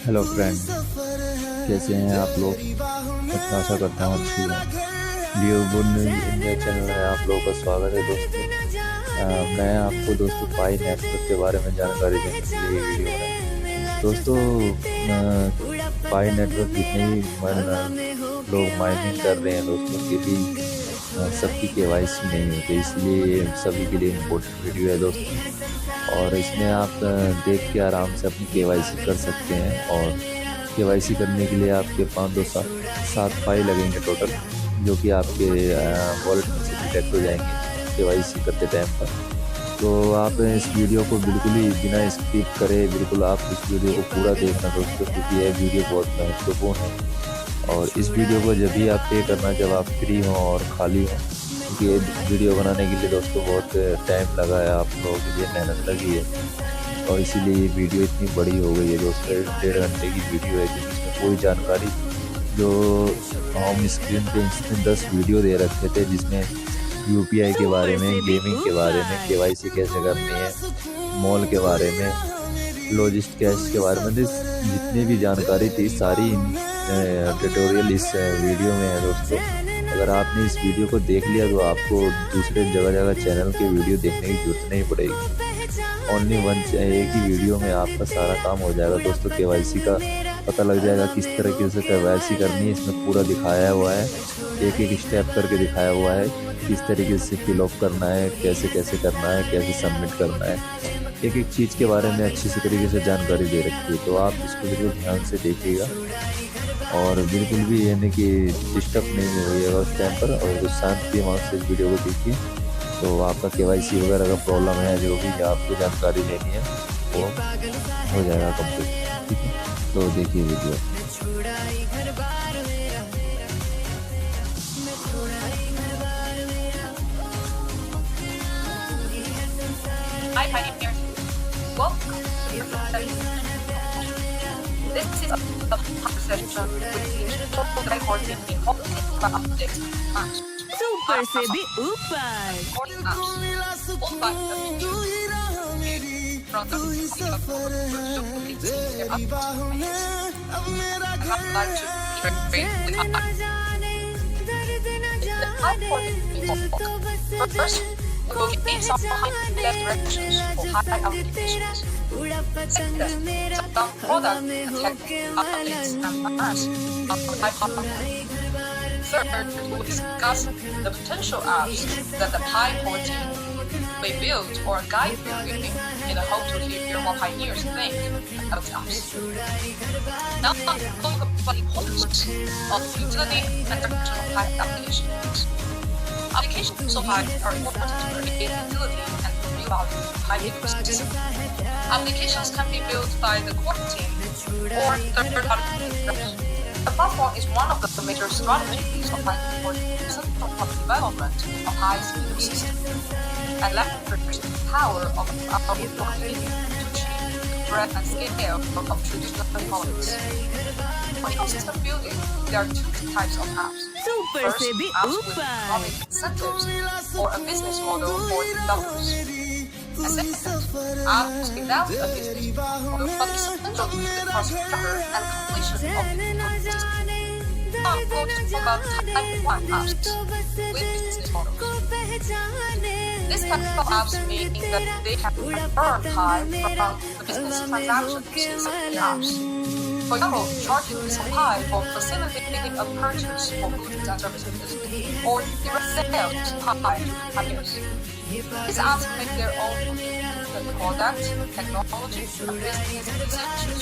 Hello friend, कैसे हैं आप लोग। मैं आशा करता हूँ अच्छी हैं। लियो गुड न्यूज़ इंडिया चैनल है, आप लोगों का स्वागत है दोस्तों। मैं आपको दोस्तों पाई नेटवर्क के बारे में जानकारी देने के लिए वीडियो बनाई दोस्तों। पाई नेटवर्क जितने भी लोग माइनिंग कर रहे हैं दोस्तों के भी सबकी केवाईसी नहीं होती, इसलिए सभी के लिए इम्पोर्टेंट वीडियो है दोस्तों। और इसमें आप देख के आराम से अपनी केवाईसी कर सकते हैं। और केवाईसी करने के लिए आपके 5 पाई लगेंगे टोटल, जो कि आपके वॉलेट में से डिटेक्ट हो जाएंगे केवाईसी करते टाइम पर। तो आप इस वीडियो को बिल्कुल ही बिना स्किप करे बिल्कुल आप इस वीडियो को पूरा देखना दोस्तों, क्योंकि यह वीडियो बहुत महत्वपूर्ण है। और इस वीडियो को जब भी आप पे करना जब आप फ्री हों और खाली हों, क्योंकि ये वीडियो बनाने के लिए दोस्तों बहुत टाइम लगा है, आप लोगों के लिए मेहनत लगी है। और इसीलिए ये वीडियो इतनी बड़ी हो गई है दोस्तों, 1.5 घंटे की वीडियो है, क्योंकि इसमें पूरी जानकारी जो होम स्क्रीन पे इसमें 10 वीडियो दे रखे थे, जिसमें यूपीआई के बारे में, गेमिंग के बारे में, केवाईसी कैसे करनी है, मॉल के बारे में, लॉजिस्ट कैश के बारे में, जितनी भी जानकारी थी सारी ट्यूटोरियल इस वीडियो में है दोस्तों। अगर आपने इस वीडियो को देख लिया तो आपको दूसरे जगह जगह चैनल के वीडियो देखने की जरूरत नहीं पड़ेगी। ओनली एक ही वीडियो में आपका सारा काम हो जाएगा दोस्तों। केवाईसी का पता लग जाएगा किस तरीके से केवाईसी करनी है, इसमें पूरा दिखाया हुआ है, एक एक स्टेप करके दिखाया हुआ है, किस तरीके से फिलअप करना है, कैसे कैसे करना है, कैसे सबमिट करना है, एक एक चीज़ के बारे में अच्छी सी तरीके से जानकारी दे रखी है। तो आप इसको बिल्कुल ध्यान से देखिएगा और बिल्कुल भी यानी कि डिस्टर्ब नहीं होइएगा उस टाइम पर, और कुछ शांत दिमाग से इस वीडियो को देखिए। तो आपका केवाईसी वगैरह का प्रॉब्लम है, जो भी आपको जानकारी लेनी है वो हो जाएगा कंप्लीट, ठीक है। तो देखिए video. Hi, pioneers. Welcome to the session. This is a talk session with the recording in updates. Super से भी ऊपर Recording apps. All by the video. From the I'd like to the high quality. First, we will give some high directions for high applications. Second, some product updates and plans on high quality. Third, we will discuss the potential apps that the high quality may build or guide you in a hope to hear what pioneers think about apps. Now, talk about the importance of utility and direction of high applications. Applications of high are important to create utility and real value in high ecosystem. Applications can be built by the core team or third-party developers. The platform is one of the major strategies of high development of high-speed systems and leverages the power of our community to achieve the breadth and scale of traditional technologies. For ecosystem building, there are two types of apps. Super First, से भी apps with ऊपर economic incentives or a business model for developers. And second, apps without a business model but essential to the infrastructure and completion of the ecosystem. Now, we'll talk about type 1 apps with business models. This type of apps mean that they can earn time from the business transactions in apps. For example, charging supply for facilitating a purchase for goods and services, or direct sales supply to pioneers. These apps make their own product, technology, and business decisions.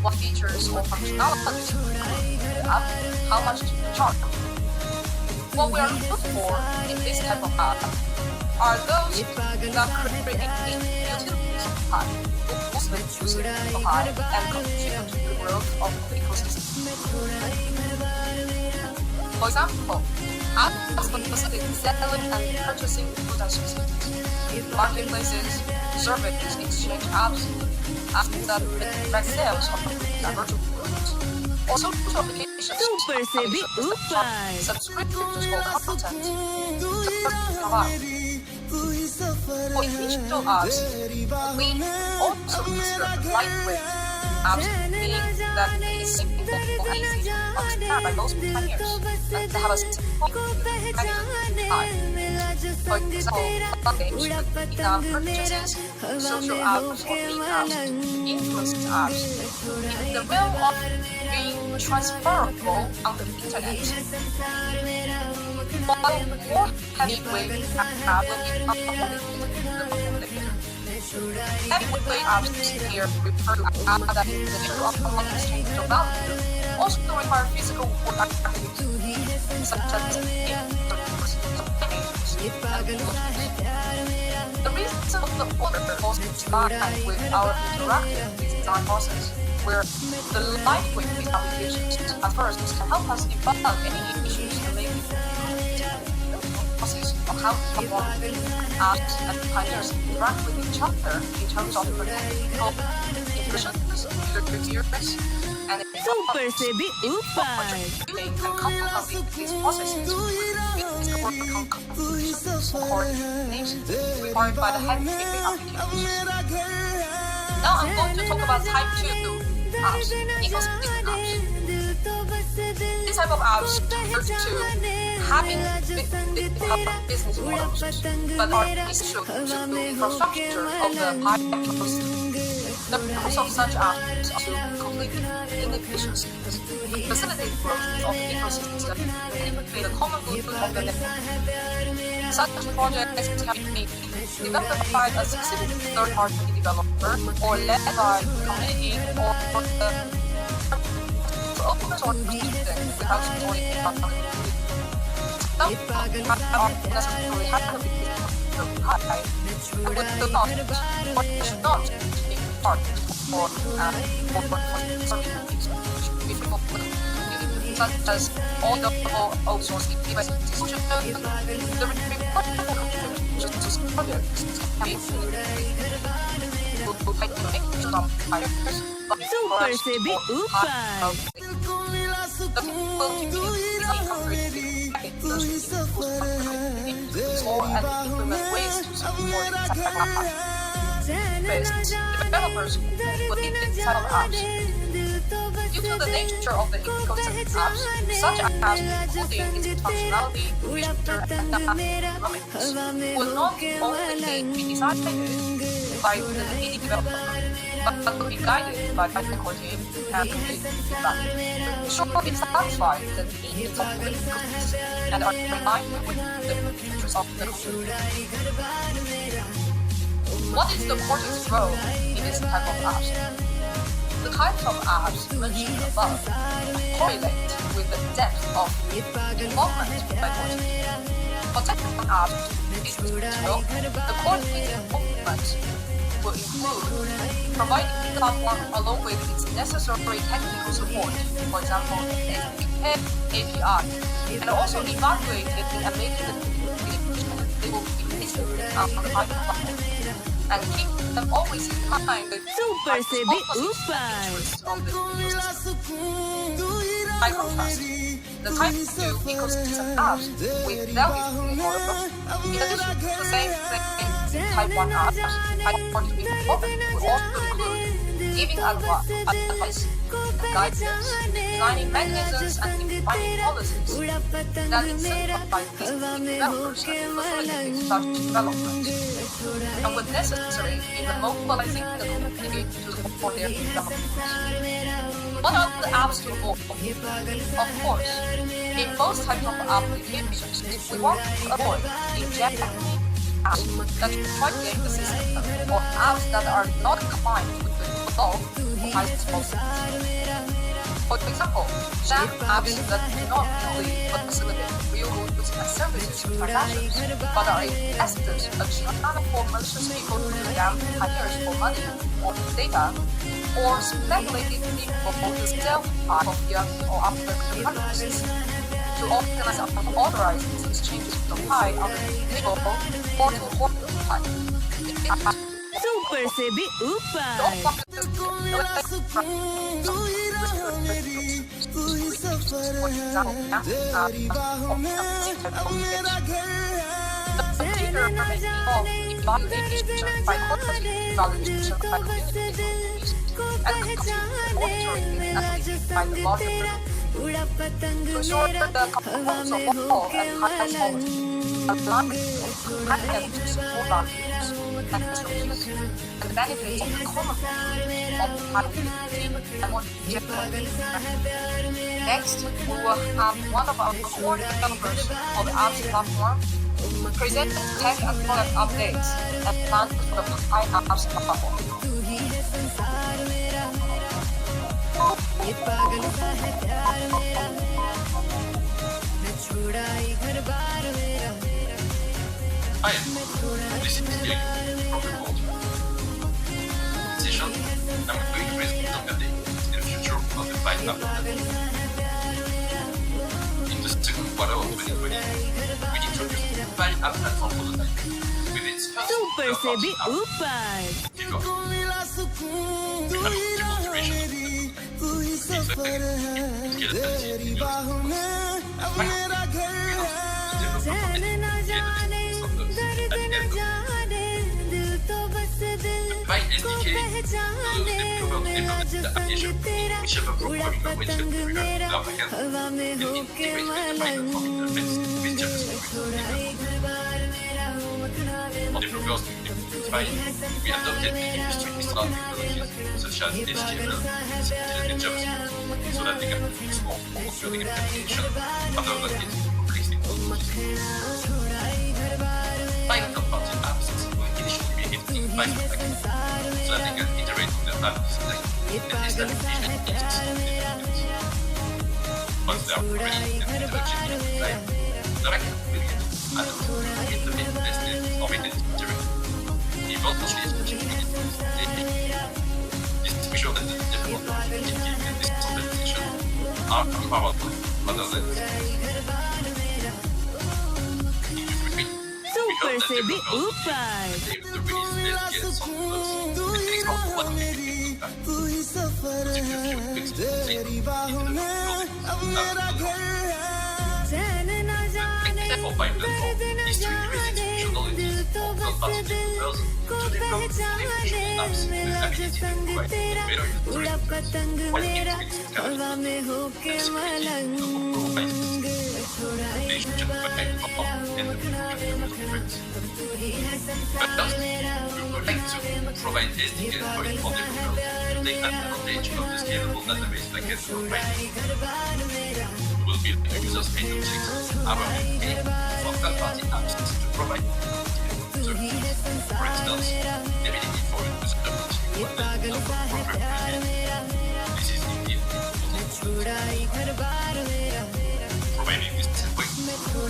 What features or functionalities the app, how much to charge. What we are looking for in this type of app are those that create utilities of high, mostly user of high, and contribute to the growth of the ecosystem. For example, apps for facilitating selling and purchasing goods and services, marketplaces, service exchange apps, apps that make sales of goods and virtual goods, or social applications, Super से भी ऊपर subscriptions for content, For digital apps, we also consider lightweight apps, meaning that it's simple and easy to understand by most pioneers, and they have a simple mechanism time. For example, fun games, in-app purchases, social apps or meme apps, influence apps, in the realm of being transferable on the internet. While more heavyweight apps will be uploaded. Heavyweight apps here refer to apps that in the nature of exchange of value also require physical work activities, such as the reason of the order goes in line with our interactive design process, where the lightweight applications at first can help us debug any issues related to process of how apps and pioneers interact with each other in terms of practical impressions, user experience, and Super Sebi Upay. contributing and complementing these processes with work on coordination required by the heavyweight applications. Now I'm going to talk about type 2 apps, ecosystem apps. This type of apps refers to having big business models, but are essential to the infrastructure of the ecosystem. The purpose of such apps is to complete inefficiencies, facilitate growth of the ecosystem, and create a common good of the network. Such projects can be developed by a specific third-party developer or led by the community or the open source student without supporting the community. Some are necessarily high and will not or should not be part or services such as all the open source KYC solutions. The projects can be Super Sebi Upay. Explore and implement ways to support developers will need this type of apps. Due to the nature of the ecosystem apps, such apps, including its functionality, feature, and economics, will not only be decided by the leading developer, but will be guided by technical team and community feedback. Ensure it satisfies the needs of the ecosystem and are in line with the features of the community. What is the cortex role in this type of apps? The types of apps mentioned above correlate with the depth of involvement by cortex. For technical apps, the cortex involvement will include providing the platform along with its necessary technical support, for example, API, and also evaluating and making the they will be listed on the platform, and keep them always in mind with Super Sebi Upay. by contrast, the type 2 ecosystem apps with value models, in addition to the same type 1 apps, type 4 to be important will also include giving advice and guidance, designing mechanisms and defining policies that incentivize these developers and facilitate such development, and when necessary, even mobilizing the community to support their development. What are the apps to avoid? Of course, in most types of applications, we want to avoid injecting apps that try to game the system or apps that are not combined with the law or license. For example, sham apps that do not only facilitate real goods and services transactions, but are in essence a channel for malicious people to scam pioneers for money or data, or speculative people to sell part of their or other products, to organize unauthorized exchanges of supply on the table or to hold the supply. Super Sebi Upay. Evaluation by corporate evaluation by community and continuous monitoring is necessary by the larger group. To ensure the components of all and high quality, alignment with high-end support our use and use and the benefits of the common of high-quality and more general. Next, we will have one of our core developers of the apps platform present tech and product updates and plans for the Pi apps platform. Hi, this is Diego from Remote Session. I'm going to present some updates in the future of the Pi app. In the second quarter of 2020, we introduced the Pi app platform prototype with its first Percebi Upay. kickoff. We have multiple iterations of the For developers to Pi, we adopted industry standard technologies such as HTML, CSS, and JavaScript so that they can focus more on building application rather than getting complexity. Pi third-party apps will initially be editing Pi backend so that they can iterate on their app design and establish development. Once they are ready and intelligent in Pi, the backend will get adopted with the main tested or maintained directly. Eventually, specifically, this is to show that the development thinking and this implementation are empowered rather than Percebi Upay. the release dedicated some flows with the example of what we can for Pi platform is to increase its functionalities for third-party developers to develop functional apps with the ability to provide better user experience while integrating scalability and security to compromise relationship with the platform and the user friends. First, we would like to provide SDK endpoint for developers to take advantage of the scalable database backend for Pi. We will build a user's H6 our API for third-party apps to provide user features. For instance, the ability for a user to implement a program again. This is indeed providing this endpoint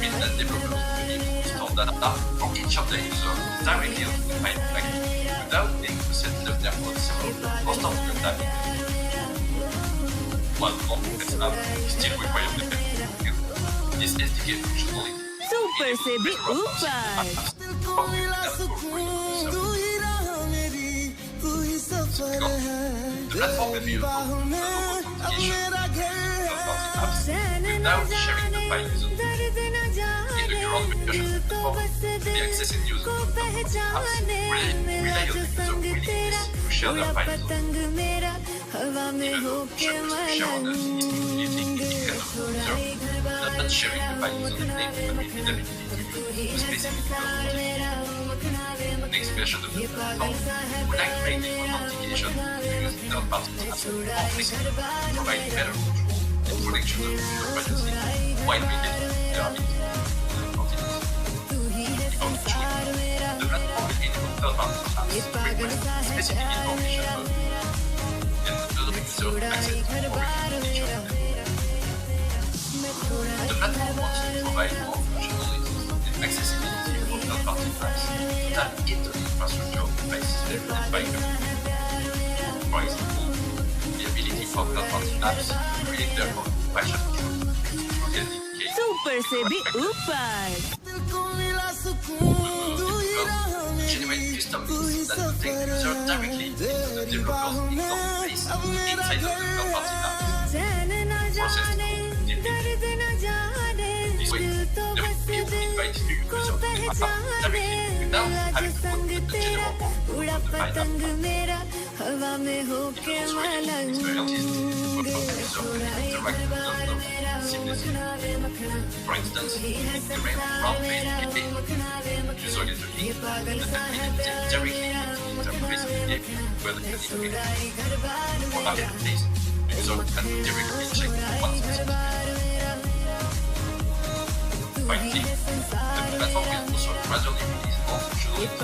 means that developers will be able to store data from each of the users directly on the Pi backend without needing to set up their own server or store the data. While on-premise app still require the this SDK functionality Percebi Upay. The platform will be able to authentication apps without sharing the file users. In the current version of the platform, the accessing users of apps rely on the user willingness to share their file users. Even though shareholders is completely independent of the user, not sharing the file user name but with the ability to use a specific Next version of the platform would like to make the authentication to use third-party apps more flexible to provide better control and protection of user privacy while maintaining their ability to continue. Eventually, the platform will enable third-party apps to request specific information about and allow the user access to verification. The platform wants to provide more functionalities and accessibility for third-party apps that into the infrastructure devices developed by the For example, the ability for third-party apps to create their own version through the SDK. Percebi Upay. Generate custom links that will take the user directly into the developer's interface inside of the third-party app. Process the ability. This way, they will be able to invite new users to the app directly without having to put the general of the Pi app. For instance, the rate of brown-based user interface directly interface where the for marketplace, the user can directly check one specific. Finally, the platform will also gradually release more functionalities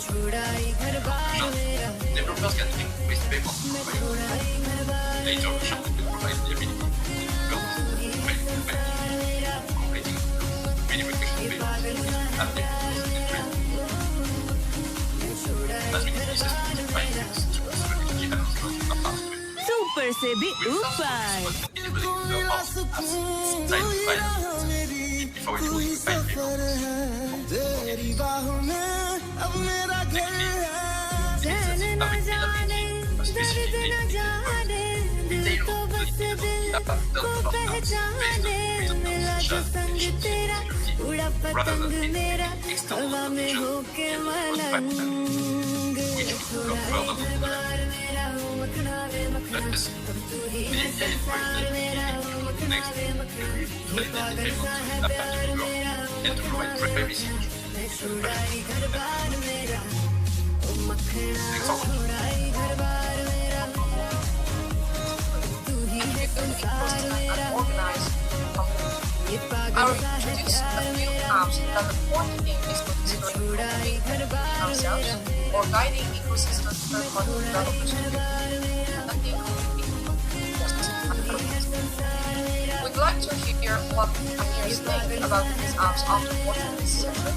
integrate with the finance. Developers can increase payment providers. Later version will provide the ability to build completing verification payments and the as we can access to finance to strategy announcements and announcements. Super Sebi We will Upay. before we truly find rather than external which will go further to the next and to provide privacy. Next option. I will introduce a few apps that the point aim is considering ourselves or guiding ecosystem third-party developers to do. We'd like to hear what pioneers think about these apps after watching this session,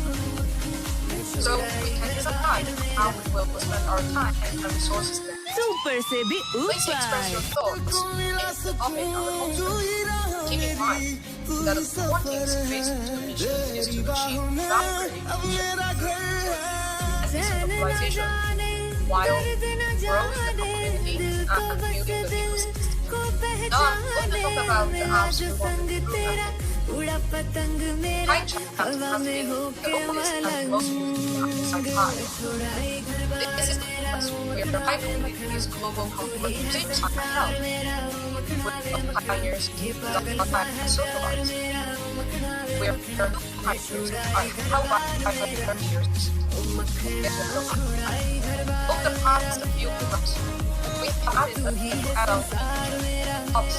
so we can decide how we will spend our time and resources there. Super Sebi Please express your Upay. thoughts in the topic on the home screen. Keep in mind that the core team's basic mission is to achieve boundary and decentralization while growing the community and building the ecosystem. Now I'm going to talk about the apps we want to improve. PyChat has been the oldest and most used app inside Pi. This is the place where the Pi community's global conversations are held, with the pioneers that are socialized. Where the pioneers are held by 500 years. Over the past few months, we have added a few adult hubs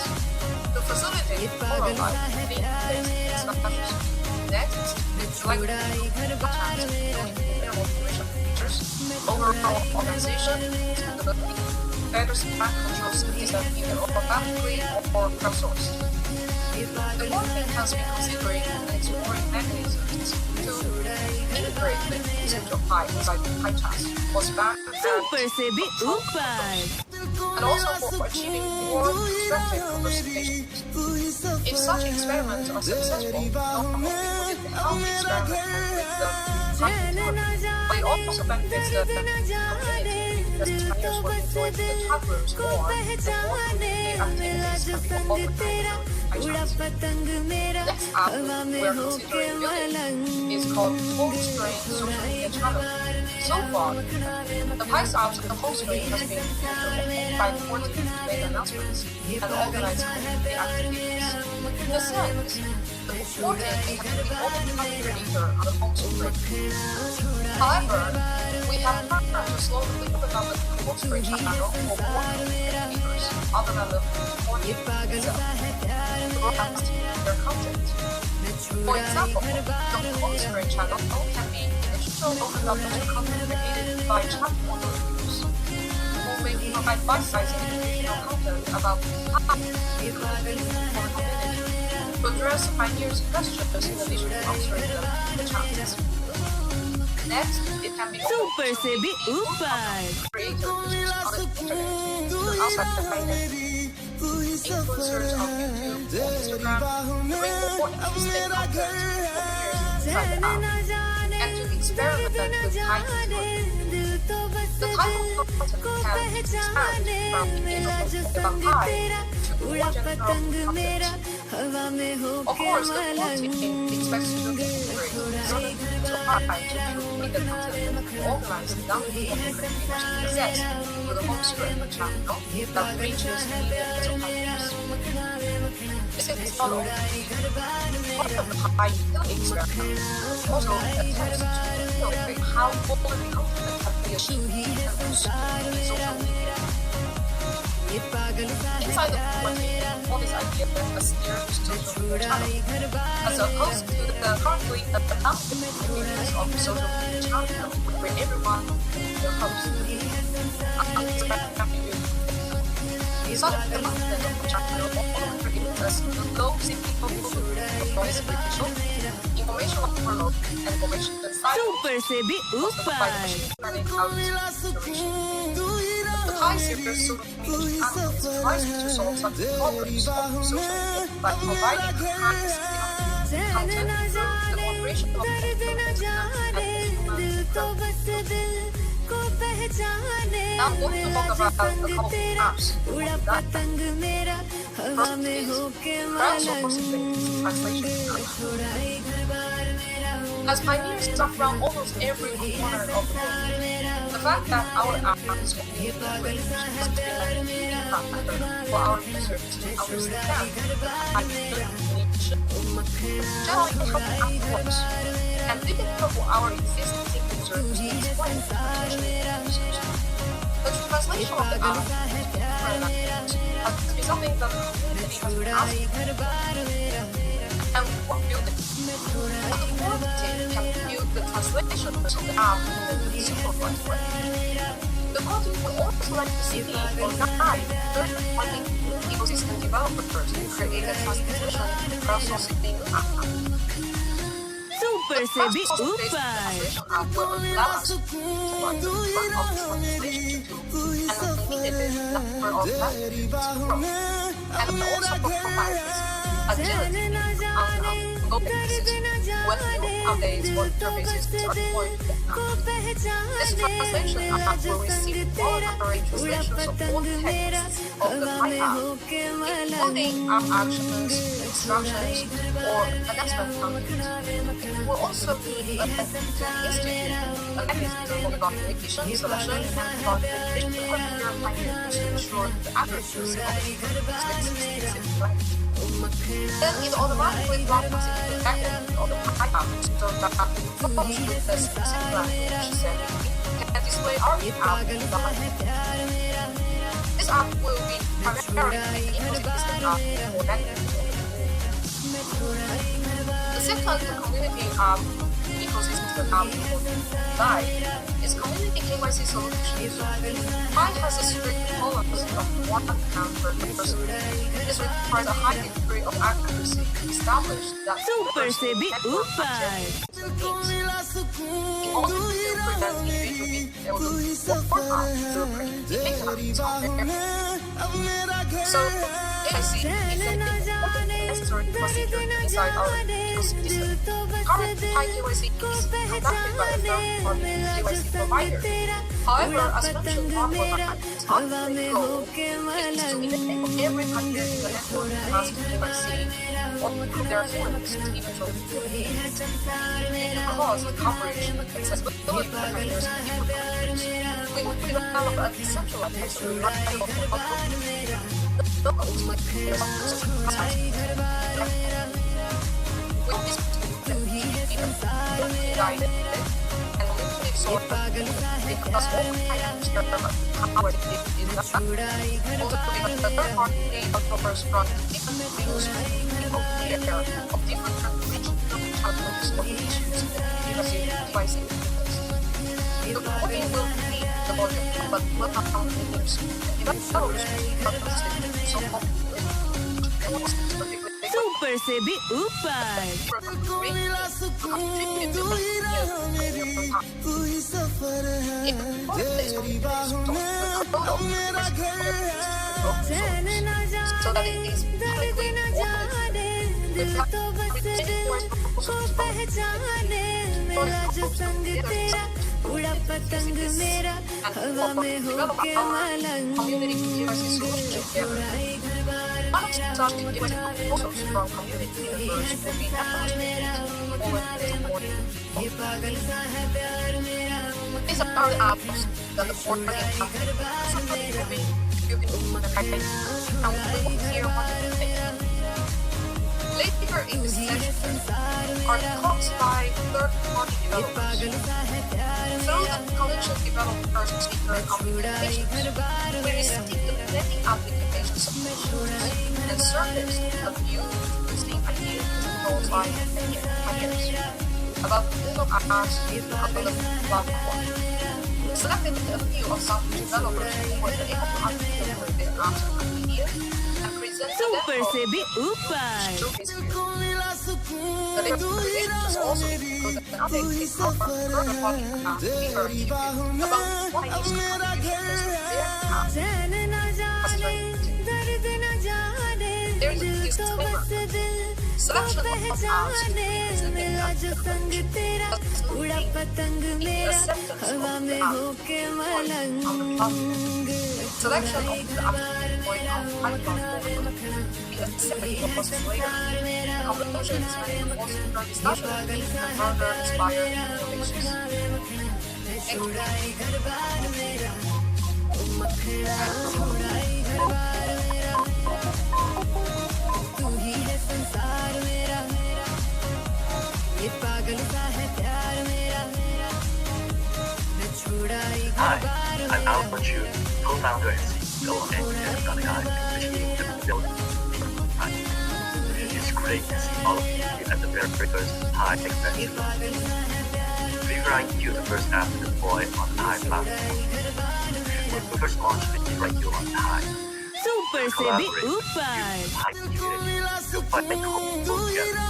to facilitate oral life in discussions. Next, we'd like to features, overall organization, stability, better span control systems that either automatically or crowdsourced. The board has been considering and exploring mechanisms to integrate with central Pi inside PyChat for span Super Sebi Upay. and also for achieving more constructive conversations. If such experiments are successful, not only will it help the experiment with the scientific, but it also benefits the community because pioneers will enjoy the chat rooms more the more community activities can be organized. Next app we're considering building is called Home Screen Social Media Channel. So far, the Pi's apps on the home screen has been used by the 14 to make announcements and organize community activities. In a sense, the 14 can be open creator on the home screen. However, we have planned to slowly open up the home screen channel for more creators other than the 14 itself to broadcast their content. For example, the home screen channel can be opened up to content created by chat model users who may provide bite-sized educational content about how to address pioneers' questions in addition to answering them in the chats. Next, it can be Super Sebi Upay. creators on the internet to outside the pioneers. Influencers on YouTube or Instagram bring forth interesting content for peers inside the app and to experiment with high content. The type of content can expand from about Pi to more general content Of course, the core team expects to integrate certain to high to meet the content organized down the access to the home screen channel that reaches millions of users. This is not only part of the high utility experiment, also attempts to illustrate how quality content can be achieved and consumed in social media. Inside the core team, all these ideas are steered to social media channel, as opposed to the currently adopted experience of social media channel, where everyone will host. Such the content of the channel often gives us low signal noise reduction, information overload, and information silos. Super se be upay. The high serious social media channel tries to solve such problems of social media by providing high signal content through the moderation of Now I'm going to talk about a couple of apps that first is crowdsourcing translation. As pioneers around almost every corner of the world, the fact that our app is completely free is for our users to understand generally how the app works, and difficult for our existing users to explain to users. The translation of the app has been something that the community has been asking for, and what build it. But the quality can build the translation of the app in a simplified way. The quality would also like to see or guide third-party ecosystem developers to create a translation crowdsourcing app. Super se be upay. App will allow us to run of translation tool and a limited number of languages to grow, and also provides agility on global basis when new updates or interfaces are deployed. This translation app will receive voluntary translations of all texts of the My app, including app actions, instructions, or announcement content. It will also be a institute, a mechanism for documentation, selection, and documentation for verifying to ensure the accuracy of specific language. Then it automatically logs into the backend of the My app so that folks with the specific language setting can display our app in the backend. This app will be primarily an ecosystem app for backend. The second community app ecosystem app for Live is community KYC solutions. Live has a strict policy of one account per person. This requires a high degree of accuracy to establish that Super se be upay. in order to prevent individual being able to perform through predicting So, KYC is a necessary procedure inside our ecosystem. Current high KYC is conducted by a third-party KYC provider. However, as mentioned on what is ultimately goal is to enable every country in the network must KYC or prove their influence to eventually because the coverage and accessibility for countries in different countries. We would develop a decentralized and reliable guided and limited sort because all items are powered in the also because the third party offers from different views of different challenges of issues KYC. The reporting will need the volume, but will not count the news. Developers Super se be upay. So that it is community KYC solution One of such KYC proposals from community members will be these are the apps that the board can later in the session are talks by third-party developers. Through the collection developers speaker communications, we received the many application submissions and surveys of new interesting ideas proposed by pioneers about Google Ads on the platform. We selected a few of some developers who were able to articulate their apps ideas and present them Super Sebi Upay. the recommendations also include an update in our third-party app review about why users contributions to their apps. There is a disclaimer. Selection of apps is the acceptance of the app on the platform. Selection of the app point on platform is a separate process later. Conclusion is made for further discussion and further inspired innovations. Hi, I'm Albert Chu, co-founder and CEO of NTS.ai, officially the building. It's great to see all of you at the very first Hi expansion. REFAR IQ, the first app to deploy on the Hi platform. When we first launched REFAR IQ on the Hi, Super Sebi Upay. Hi community, you'll find a code together.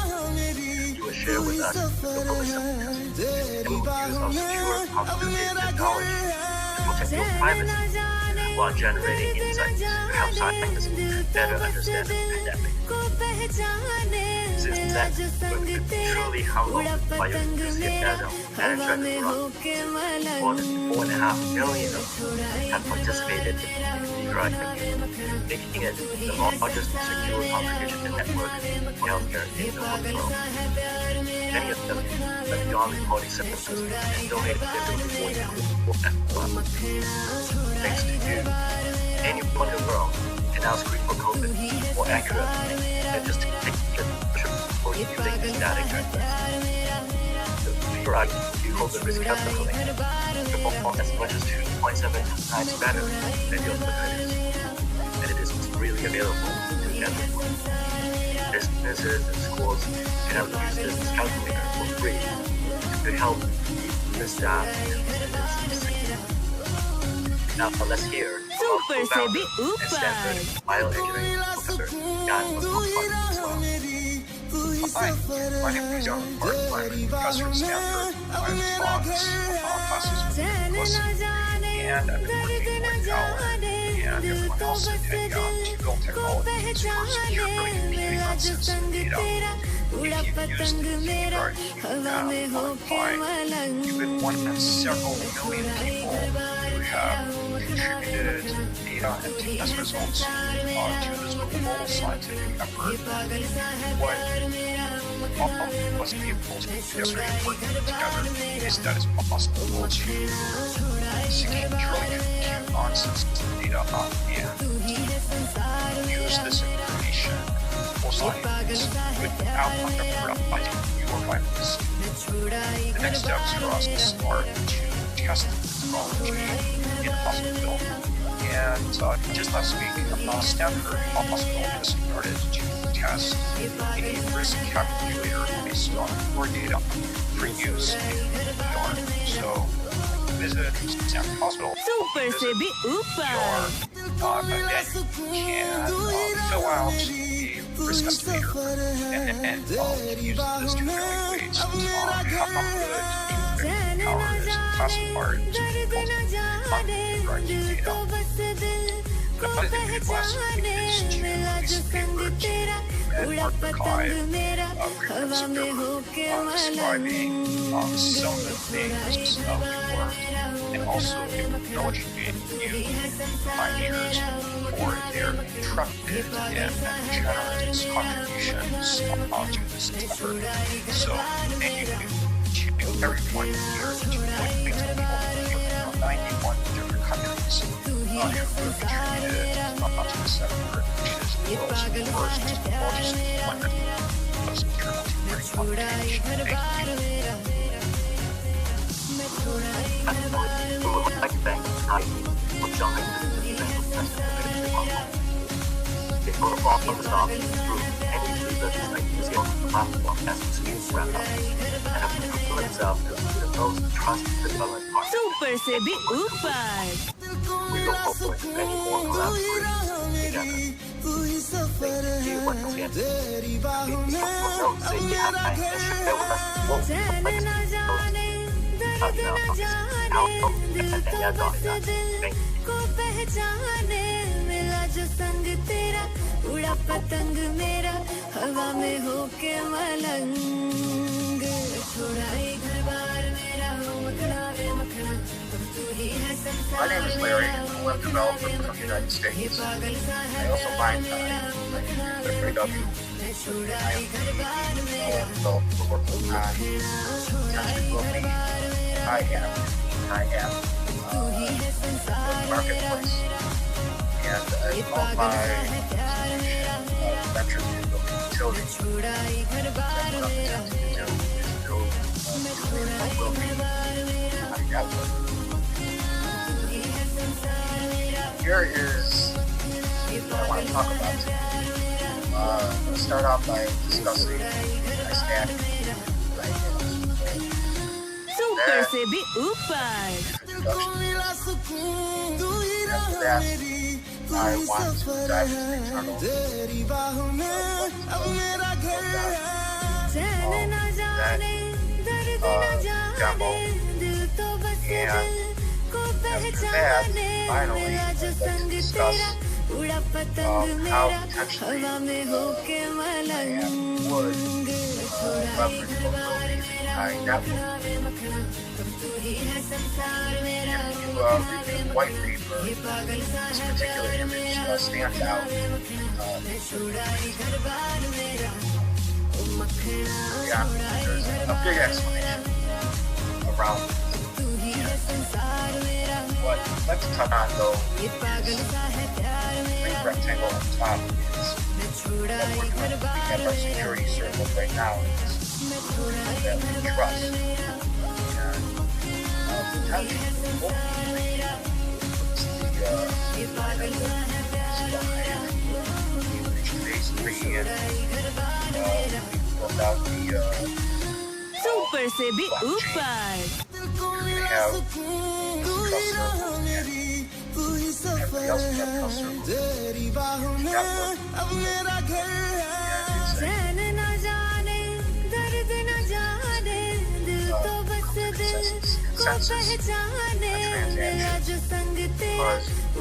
You will share with us your public and we will use our secure computer technology to protect your privacy while generating insights to help scientists better understand the pandemic. Since then, we've been truly humbled by your enthusiasm and driven growth. More than 4.5 million of you have participated in the REFAR IQ, making it the largest secure computation network for healthcare in the world. Many of them went beyond reporting symptoms and donated their reporting at Thanks to you, anyone in the world can now screen for COVID more accurately than just take a picture or using static records. The REFAR IQ COVID risk calculator can perform as much as 2.7 times better than your competitors, and it is really available to everyone. Businesses and schools can now use this calculator for free to help the staff and students. Now let's hear Super Sebi and Stanford Upay. bioengineering professor Jan as well. Hi, my name is John Park. I'm a professor at Stanford. I've taught classes with KYC, and I've been working with Howard and everyone else at to build technologies for secure computing on sensitive data. If you've used REFAR IQ now on Pi, you've been one of several million people who have contributed data and test results to this global scientific effort. What all of us people yesterday working together is that it's possible to securely compute on sensitive data and use this information for science without compromising your privacy. The next steps for us are to test the technology in hospital. And just last week, Stanford Hospital just started to test a risk calculator based on your data for use in ER. So visit Stanford Hospital. Super Sebi Upay. Then can fill out a risk estimator and use this to evaluate how good power is classified to right data. The other thing we did last week is to release a paper to archive reference paper describing some of the things we learned and also acknowledging you 5 years for their intrepid and generous contributions to this effort. So thank you to everyone here, to people from 91 different countries who have contributed to this effort, which is the world's largest deployment of secure multi-party communication. Thank you. We would like to thank Kai for jumping into the event of testing the protocol from the start through any user deciding on the platform as the scheme ramp up and have proven itself as the most trusted development partner. Super से भी ऊपर We look forward to many more collaborations together. Thank you once again. Please say you have time and share with us what you would like to see. को पहचाने मिला जो संग तेरा उड़ा पतंग मेरा हवा में होके मलंग छोड़ा ही घर बार मेरा हो मखना वे मखना अब तू ही है संसार My name is Larry. I'm a web developer from the United States. I also bind time. I use www. I am a developer working on potentially I have marketplace, and all my ventures in building utility. What I'm attempting to do is build well-being on the output. Here is what I want to talk about today. Let's start off by discussing my stack. Super से भी ऊपर After that, I want to dive into the internal demo. And after that, finally, I'd like to discuss how potentially I would leverage capabilities behind network. If you read the white paper, this particular image stands out. Yeah, there's a big explanation around it. What I'd like to touch on, though, is the green rectangle on top is what we're doing. We have our security circle right now is that we trust. And potentially, hopefully, we reach phase 3 and we build out the super से भी ऊपर we have trust circles and everybody else can have trust circles. चैन न जाने दर्द न जाने दिल तो बस दिल को पहचाने मेरा जो संग तेरा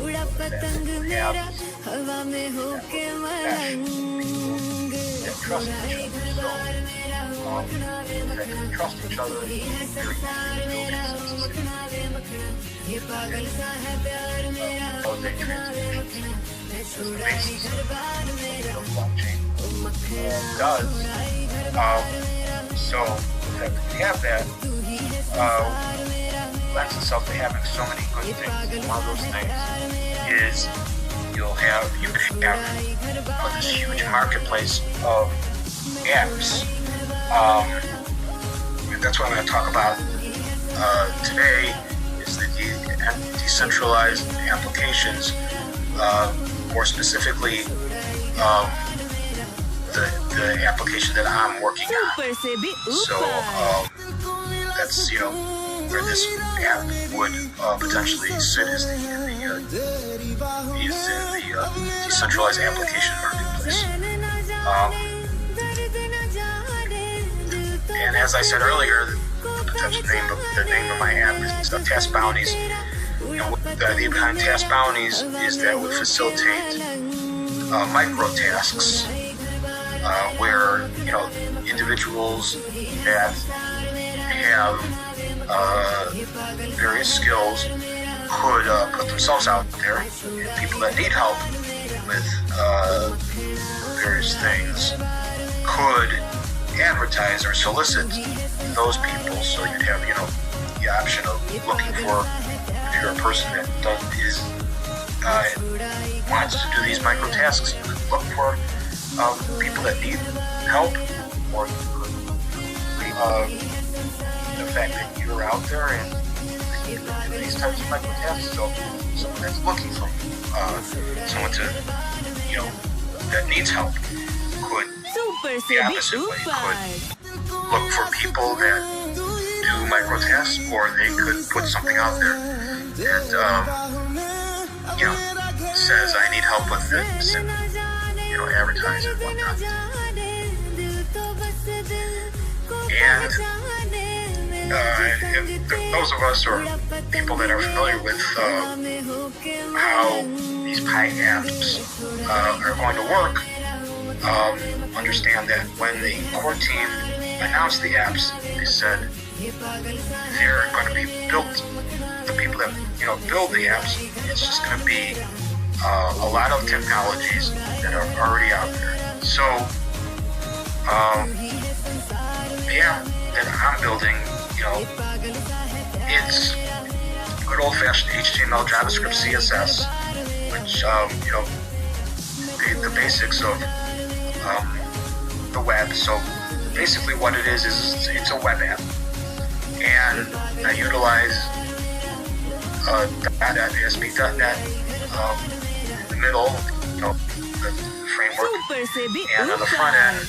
उड़ा पतंग मेरा हवा में होके मलंग Trust each other. है संसार मेरा हो मखना वे मखना ये पागल सा है प्यार मेरा हो मखना वे मखना मैं छोड़ा ही घर बार मेरा Does. So if we have that, lends itself to having so many good things. One of those things is you could have this huge marketplace of apps. And that's what I'm going to talk about today is the decentralized applications, more specifically the application that I'm working on. Super से भी So ऊपर that's where this app would potentially sit is in the decentralized application marketplace. And as I said earlier, the name of my app is Task Bounties. And the idea behind Task Bounties is that we facilitate micro tasks where individuals that have various skills could put themselves out there, and people that need help with various things could advertise or solicit those people. So you'd have, the option of looking for, if you're a person that wants to do these micro tasks, you could look for people that need help, or you could the fact that you're out there and you can do these types of micro tasks. So someone that's looking for someone to, that needs help could, the opposite way, could look for people that do micro tasks, or they could put something out there and, says, I need help with this, and, advertise and whatnot. And those of us, or people that are familiar with how these Pi apps are going to work, understand that when the core team announced the apps, they said they're going to be built. The people that build the apps, it's just going to be a lot of technologies that are already out there. So the app that I'm building, it's good old-fashioned HTML, JavaScript, CSS, which the basics of the web. So basically, what it is it's a web app, and I utilize .ASP.NET in the middle, the framework, and on the front end,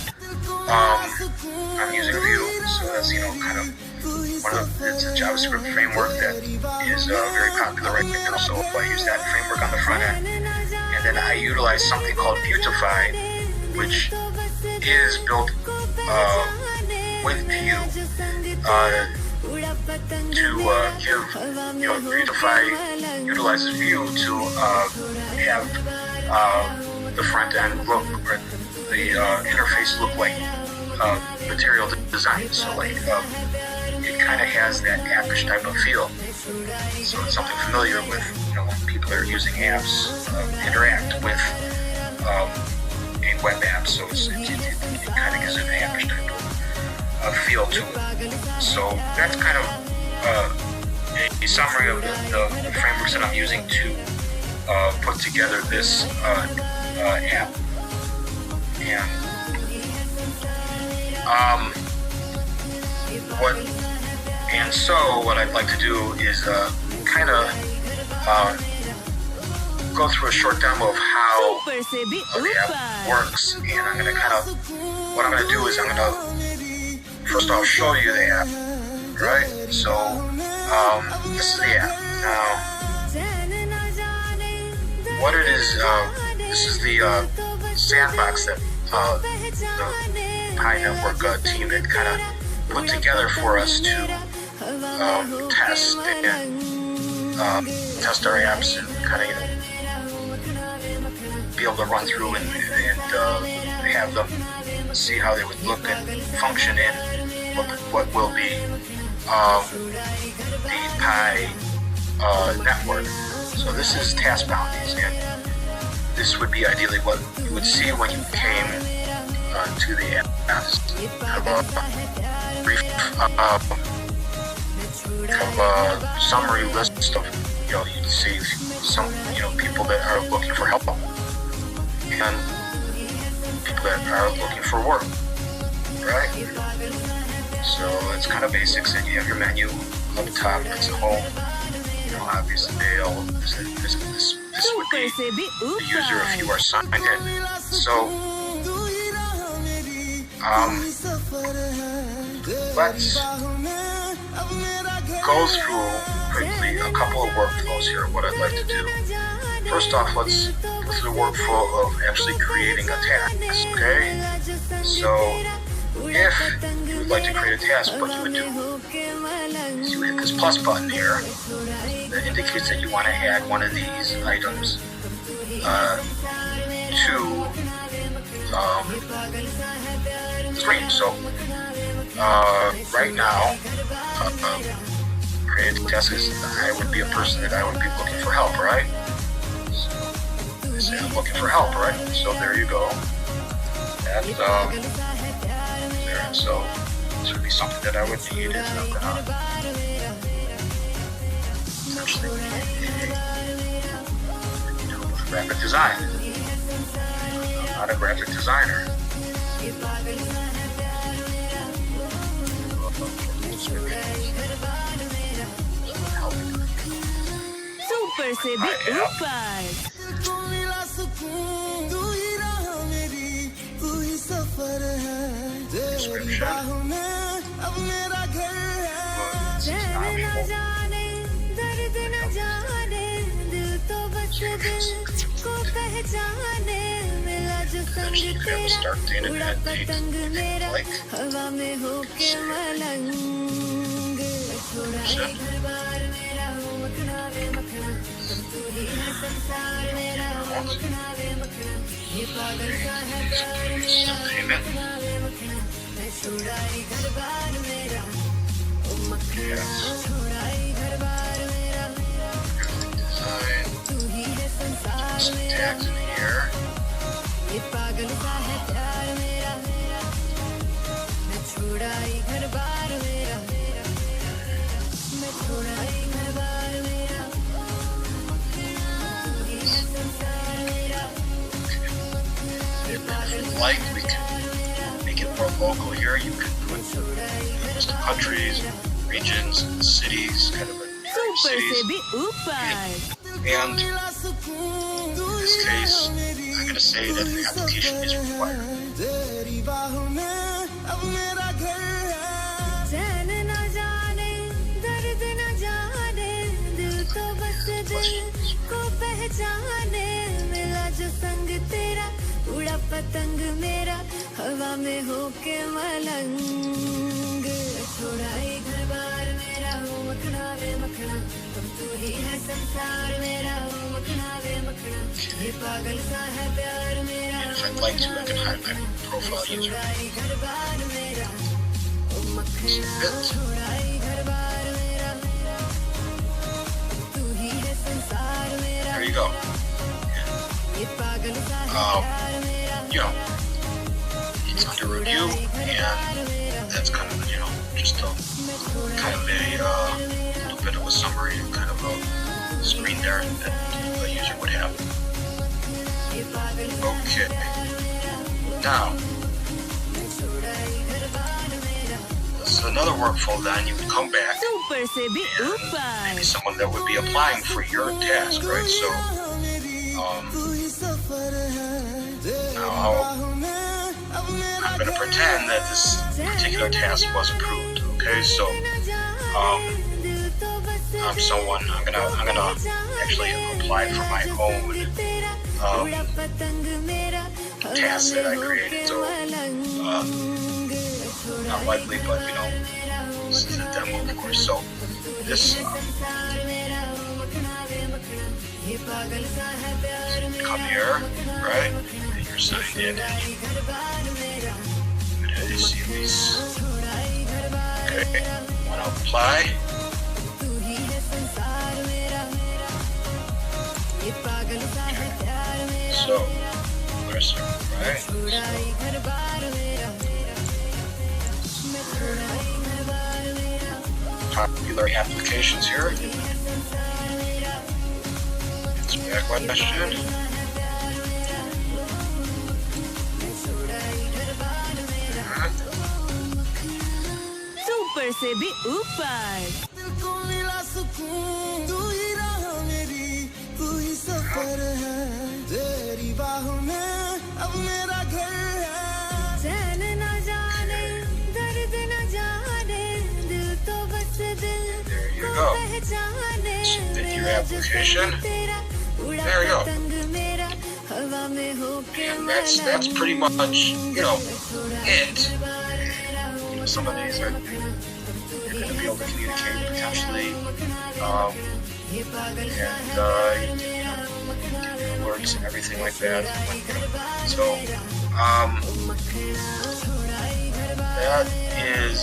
I'm using Vue. So that's kind of it's a JavaScript framework that is very popular right now. So I use that framework on the front end, and then I utilize something called Beautify, which is built with Vue to give, Beautify utilizes Vue to have the front end look, or the interface look like material design. So it kind of has that appish type of feel. So it's something familiar with, when people are using apps, interact with a web app. So it kind of gives it an appish type of feel to it. So that's kind of a summary of the frameworks that I'm using to put together this app. And so what I'd like to do is kind of go through a short demo of how the app works, and I'm going to what I'm going to do is I'm going to first off show you the app, right? So this is the app. Now, what it is, this is the sandbox that the Pi Network team had kind of put together for us to test our apps and kind of be able to run through and have them see how they would look and function in what will be the Pi network. So this is task bounties, and this would be ideally what you would see when you came to the app. Have a brief summary list of, you'd see some, people that are looking for help and people that are looking for work, right? So it's kind of basics, and you have your menu up top. It's a home. Obviously, this would be the user if you are signed in. So let's go through quickly a couple of workflows here. What I'd like to do. First off, let's go through the workflow of actually creating a task. Okay. So if you would like to create a task, what you would do is you hit this plus button here that indicates that you want to add one of these items to the screen. So right now, created the task is I would be a person that I would be looking for help, right? So, say I'm looking for help, right? So there you go. And there. So this would be something that I would need is I'm gonna essentially need help with graphic design. I'm not a graphic designer. Super से भी ऊपर को मिला सुकून तू ही राह मेरी तू ही सफर है तेरी बाहों में अब मेरा घर है चैन न जाने दर्द न जाने दिल तो बस दिल को पहचाने मिला जो संग तेरा उड़ा पतंग मेरा हवा में होके मलंग छोड़ा ये घर बार मेरा हो मखना वे मखना तू ही है संसार मेरा हो मखना वे मखना ये पागल सा है प्यार मेरा हो मखना वे मखना मैं छोड़ा ये घर बार मेरा ओ मखना छोड़ा ये घर बार मेरा तू ही है संसार मेरा ये पागल सा है प्यार मेरा मैं छोड़ा ये घर बार मेरा मैं छोड़ा ये घर बार मेरा तू ही है संसार मेरा ये पागल सा Like we can make it more local here. You can put list of countries, regions, cities, kind of like super से cities. भी ऊपर And in this case, I'm going to say that an application is required. तेरी बाहों में अब मेरा घर है चैन न जाने दर्द न जाने दिल तो बस दिल को पहचाने मिला जो संग तेरा उड़ा पतंग मेरा हवा में होके मलंग छोड़ा ये घर बार मेरा हो मखना वे मखना तुम तू ही है संसार मेरा हो मखना वे मखना ये पागल सा है प्यार मेरा If I'd like to, I can hide my profile user. छोड़ा ये घर बार मेरा ओ मखना छोड़ा ये घर बार मेरा तू ही है संसार मेरा There you go. ये पागल सा है प्यार मेरा You know, it's under review, and that's kind of, just a kind of a little bit of a summary, kind of a screen there that a user would have. Okay. Now, this is another workflow. Then you can come back. Super से भी ऊपर Maybe someone that would be applying for your task, right? So, now I'm going to pretend that this particular task was approved. Okay, so I'm someone. I'm gonna actually apply for my own task that I created. So not likely, but this is a demo, of course. So this come here, right? And you're signed in, and you see these. Okay, want to apply? So, where's right? Popular applications here. It's back question. Super से भी ऊपर को मिला सुकून तू ही राह मेरी तू ही सफर है तेरी बाहों में अब मेरा घर है चैन न जाने दर्द न जाने दिल तो बस दिल को पहचाने Submit your application. There you go. हवा में होके And that's pretty much, it. Some of these are you're going to be able to communicate potentially, and alerts and everything like that. So that is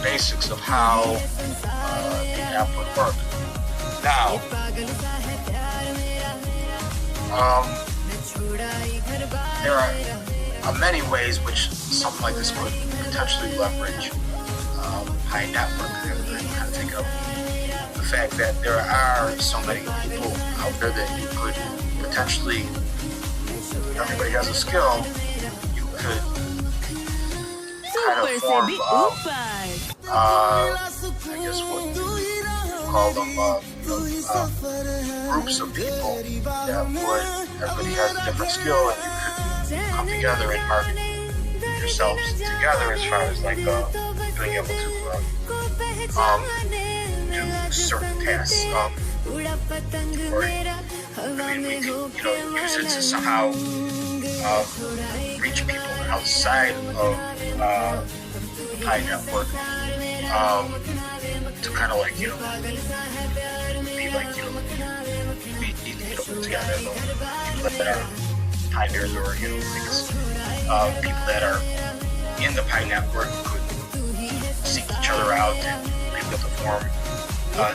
basics of how the app would work. Now, there are many ways which something like this could potentially leverage high network. I'm kind of thinking of the fact that there are so many people out there that you could potentially, everybody has a skill, you could kind of form, I guess what you call them, groups of people that would, everybody has a different skill and you could come together and market yourselves together as far as like being able to do certain tasks. Or, I mean, we could, use it to somehow reach people outside of high network to kind of like, be like, be together, people that are pioneers or, people that are in the Pi network could seek each other out and be able to form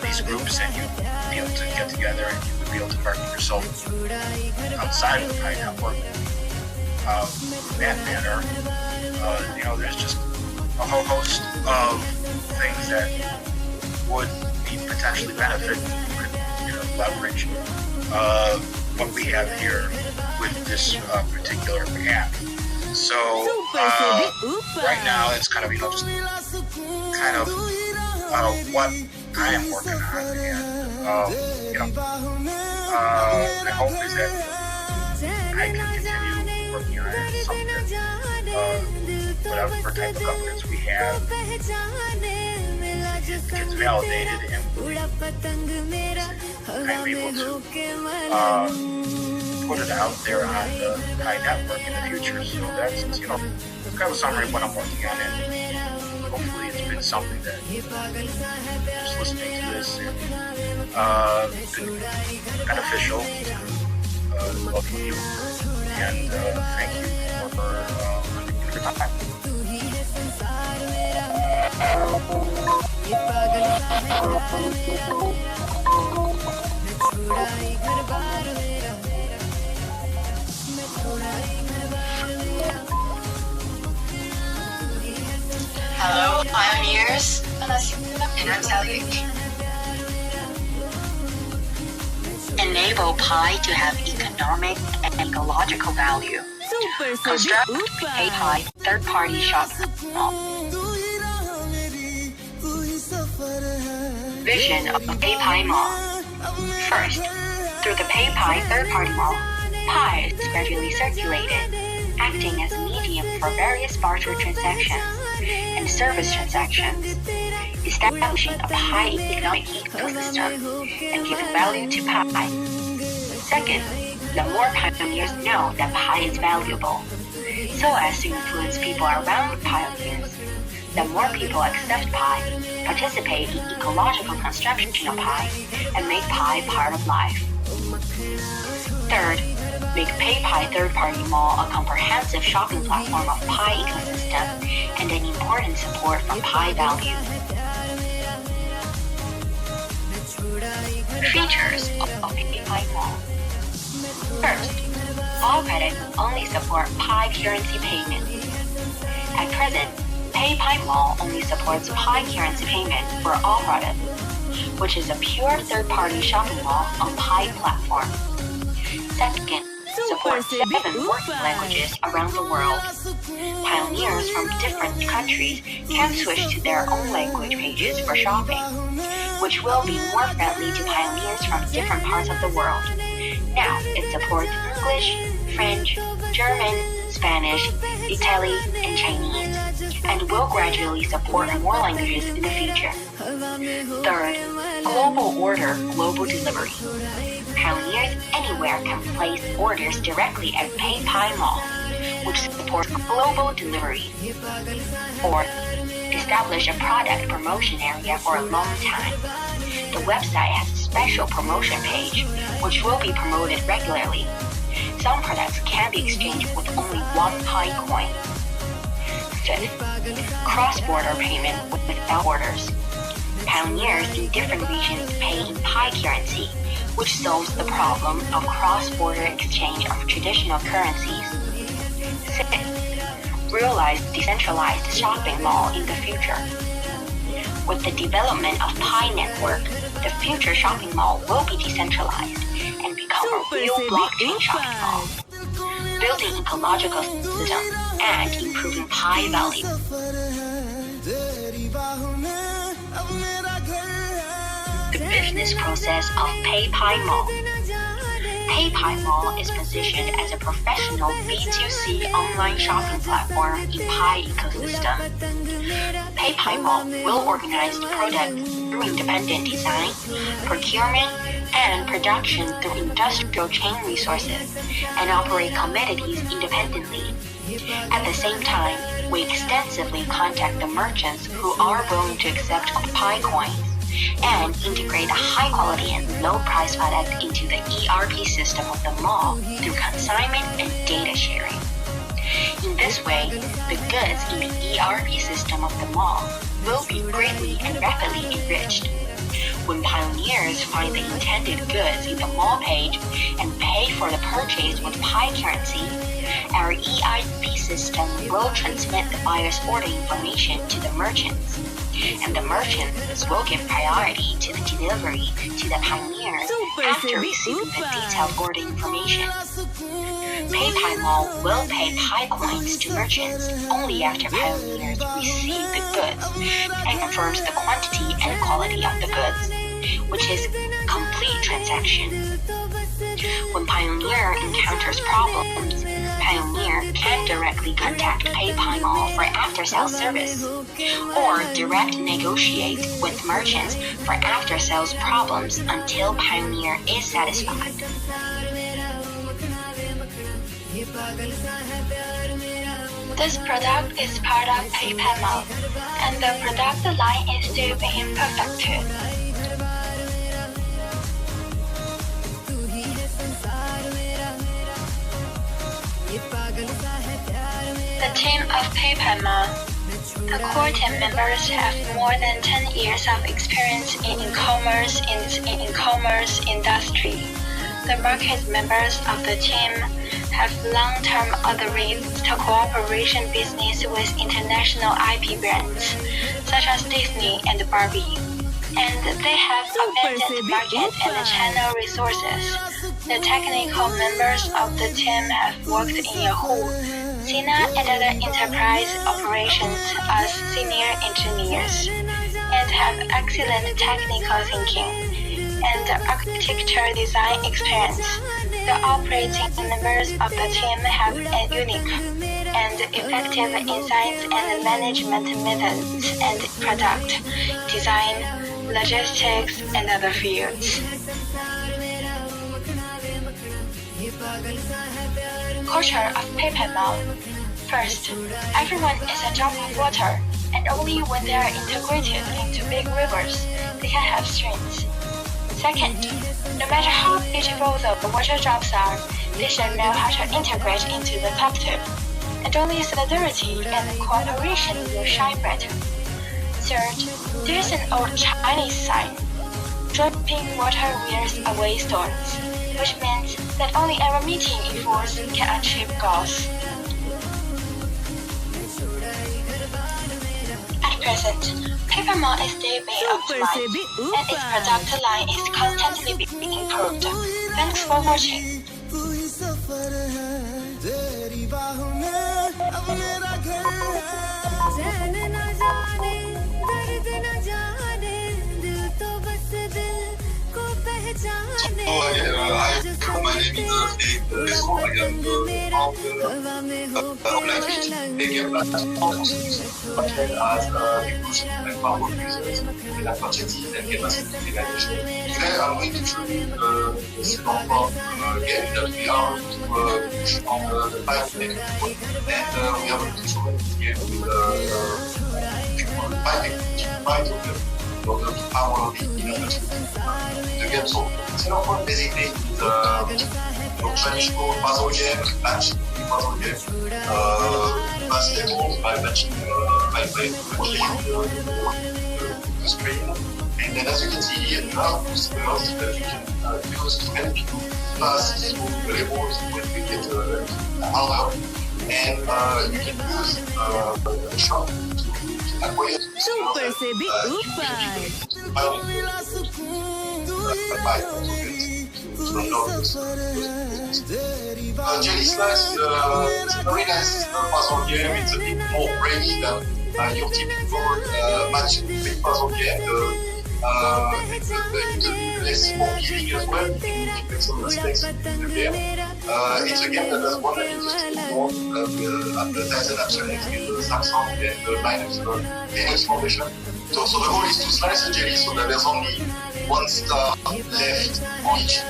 these groups, and you'd be able to get together and you would be able to market yourself outside of the Pi network. In that manner, there's just a whole host of things that would be potentially benefit. You could, leverage what we have here with this particular app. So right now it's kind of just kind of what I am working on, and my hope is that I can continue working on it, something that whatever type of governance we have, it gets validated and I'm able to put it out there on the Pi network in the future. So that's kind of a summary of what I'm working on, and hopefully it's been something that just listening to this and been beneficial to both of you, and thank you for your time. Hello, pioneers. And I'm telling you, enable Pi to have economic and ecological value. Construct a Pi third-party shopping mall. Vision of PayPi Mall. First, through the PayPi third-party mall, Pi is gradually circulated, acting as a medium for various barter transactions and service transactions, establishing a Pi economic ecosystem and giving value to Pi. Second, the more pioneers know that Pi is valuable, so as to influence people around pioneers, the more people accept Pi, participate in ecological construction of Pi, and make Pi part of life. Third, make PayPi third-party mall a comprehensive shopping platform of Pi ecosystem and an important support for Pi value. Features of PayPi mall. First, all credits only support Pi currency payment. At present, PayPi Mall only supports Pi currency payment for all products, which is a pure third-party shopping mall on Pi platform. Second, supports 7 working languages around the world. Pioneers from different countries can switch to their own language pages for shopping, which will be more friendly to pioneers from different parts of the world. Now, it supports English, French, German, Spanish, Italian, and Chinese, and will gradually support more languages in the future. Third, global order, global delivery. Pioneers anywhere can place orders directly at PayPi Mall, which supports global delivery. Fourth, establish a product promotion area for a long time. The website has a special promotion page, which will be promoted regularly. Some products can be exchanged with only 1 Pi coin. Fifth, cross-border payment without borders. Pioneers in different regions pay in Pi currency, which solves the problem of cross-border exchange of traditional currencies. Sixth, realize decentralized shopping mall in the future. With the development of Pi network, the future shopping mall will be decentralized and become a real blockchain shopping mall, building ecological system and improving Pi value. The business process of PayPi Mall. PayPi Mall is positioned as a professional B2C online shopping platform in Pi ecosystem. PayPi Mall will organize products through independent design, procurement, and production through industrial chain resources, and operate commodities independently. At the same time, we extensively contact the merchants who are willing to accept Pi coins, and integrate a high quality and low price product into the ERP system of the mall through consignment and data sharing. In this way, the goods in the ERP system of the mall will be greatly and rapidly enriched. When pioneers find the intended goods in the mall page and pay for the purchase with Pi currency, our EIP system will transmit the buyer's order information to the merchants, and the merchants will give priority to the delivery to the pioneers after receiving the detailed order information. PayPi Mall will pay Pi coins to merchants only after pioneers receive the goods and confirms the quantity and quality of the goods, which is complete transaction. When Pioneer encounters problems, Pioneer can directly contact PayPi Mall for after-sales service, or direct negotiate with merchants for after-sales problems until Pioneer is satisfied. This product is part of PayPi Mall, and the product line is still being perfected. The team of PayPi Mall. The core team members have more than 10 years of experience in e-commerce industry. The market members of the team have long-term agreements to cooperation business with international IP brands, such as Disney and Barbie. And they have abundant market and channel resources. The technical members of the team have worked in Yahoo, Sina, and other enterprise operations as senior engineers, and have excellent technical thinking and architecture design experience. The operating members of the team have a unique and effective insights and management methods and product design, logistics, and other fields. Culture of PayPi Mall. First, everyone is a drop of water, and only when they are integrated into big rivers, they can have streams. Second, no matter how beautiful the water drops are, they should know how to integrate into the collective, and only solidarity and cooperation will shine brighter. Third, there is an old Chinese sign: dropping water wears away storms, which means that only our meeting efforts can achieve goals. At present, PayPi Mall is still being optimized, and its product line is constantly being improved. Thanks for watching. My name is I am as power users and capacity and capacity management. Today I'm going to show you the simple game that we are to push on the pipeline, and we are going to show this game with pipeline in order to power the game. So Xenophone basically is a traditional puzzle game, match puzzle game. pass levels by matching the screen. And then as you can see here, you have boosters that you can use to help you pass through the levels when you get harder. And you can use the shop to acquire Super se be upar. Jelly Slice is a very nice puzzle game. It's a bit more brainy than your typical match puzzle game. It's a bit less forgiving as well. You can make some mistakes in the game. It's a game that has won an industry award at the Tyson Absolute with the Samsung and the Linux Foundation. So the goal is to slice the jelly so that there's only one star left on each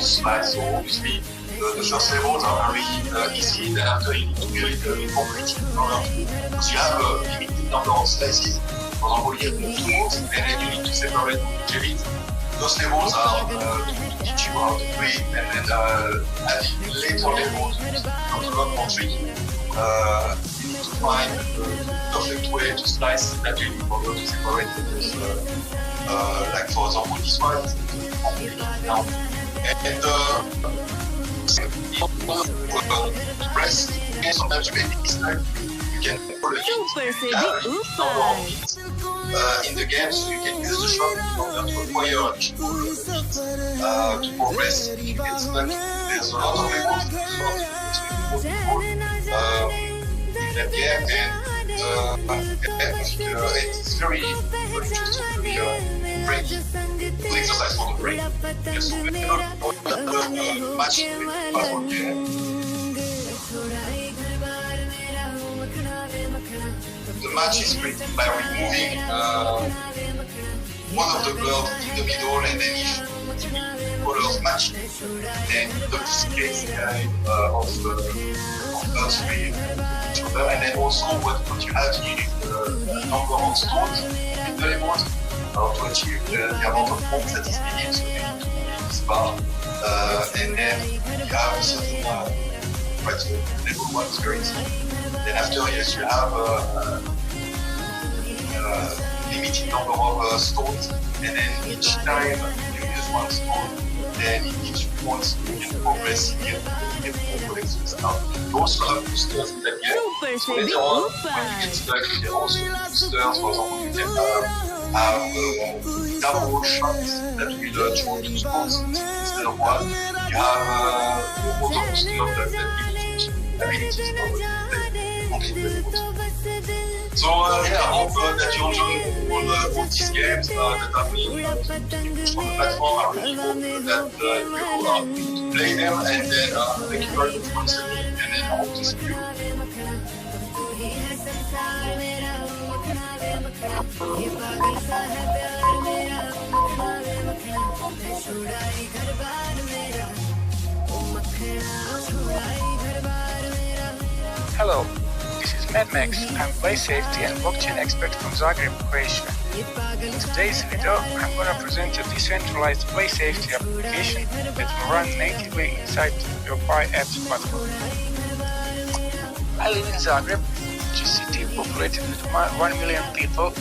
slice. So obviously the first levels are very easy. Then after you need to be a little complicated because you have a limited number of slices. For example, you have 2 modes and then you need to separate the jellies. Those levels are to teach you how to do it, and then adding later levels becomes a lot more tricky. You need to find the perfect way to slice that jelly in order to separate it. Like for example, this one is complicated now. And press, and sometimes you make this time. You can pull it in the game, so you can use the shop in order to acquire to progress. If you get stuck, there's a lot of levels in that game, and it's very interesting to be brain. Good exercise for the brain. Yes, so match with puzzle game. The match is created by removing one of the birds in the middle, and then if the colors match, then the case of birds with each other. And then also what you have here is the number of stones in the levels to achieve the amount of points that is needed. So you need to complete this bar, and then you have a certain level 1 is very easy. Then after, yes, you have a limited number of stones, and then each time you use 1 stone, then it gives you points. You can progress here and get more collections stuff. You also have boosters in that game. So later on, when you get stuck, you can also use boosters. For example, you can have double shots that will throw 2 stones instead of 1. You have auto boosters that give you abilities. So yeah, I hope that you enjoy all these games that have been from the platform. I really hope that you are going to play them, and then thank you very much for listening, and then I hope to see you. Hello, this is Mad Max. I'm play safety and blockchain expert from Zagreb, Croatia. In today's video, I'm gonna present a decentralized play safety application that will run natively inside your Pi apps platform. I live in Zagreb, which is a city populated with 1 million people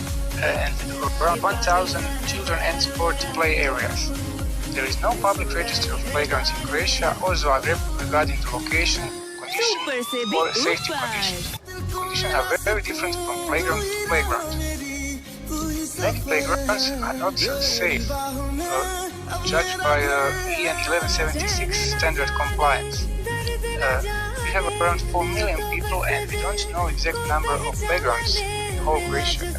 and around 1,000 children and sport play areas. There is no public register of playgrounds in Croatia or Zagreb regarding the location, condition, or safety conditions. Conditions are very different from playground to playground. Many playgrounds are not safe, judged by EN 1176 standard compliance. We have around 4 million people, and we don't know exact number of playgrounds in whole Croatia.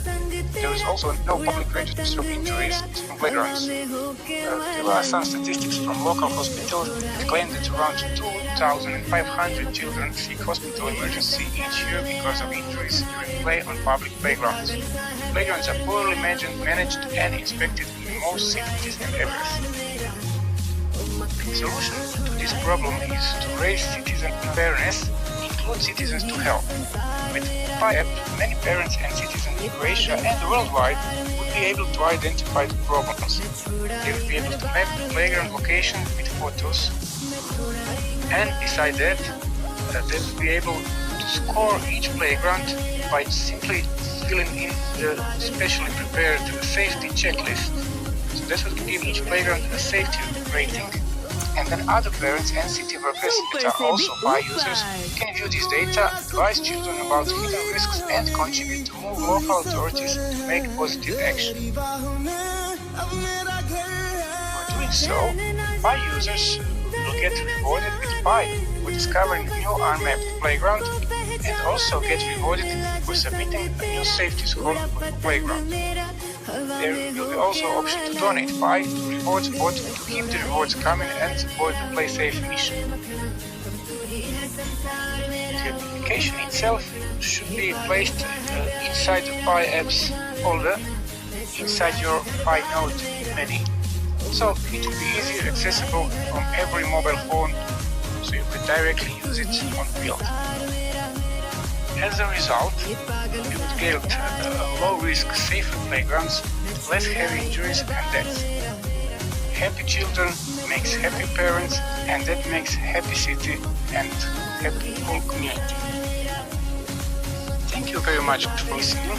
There is also no public register of injuries from playgrounds. There are some statistics from local hospitals that claim that around 2,500 children seek hospital emergency each year because of injuries during play on public playgrounds. Playgrounds are poorly managed and inspected in most cities and areas. The solution to this problem is to raise citizen awareness, include citizens to help. With Pi app, many parents and citizens in Croatia and worldwide would be able to identify the problems. They would be able to map the playground location with photos, and beside that, they would be able to score each playground by simply filling in the specially prepared safety checklist. So that would give each playground a safety rating. And then other parents and city workers that are also PI users can view this data, advise children about hidden risks and contribute to move local authorities to make positive action. For doing so, PI users will get rewarded with PI for discovering a new unmapped playground and also get rewarded for submitting a new safety score for the playground. There will be also an option to donate PI to rewards board to keep the rewards coming and support the Play Safe mission. The application itself should be placed inside the PI apps folder, inside your PI node menu, so it will be easily accessible from every mobile phone, so you could directly use it on field. As a result, you would get low-risk, safer playgrounds with less heavy injuries and deaths. Happy children makes happy parents, and that makes happy city and happy whole community. Thank you very much for listening.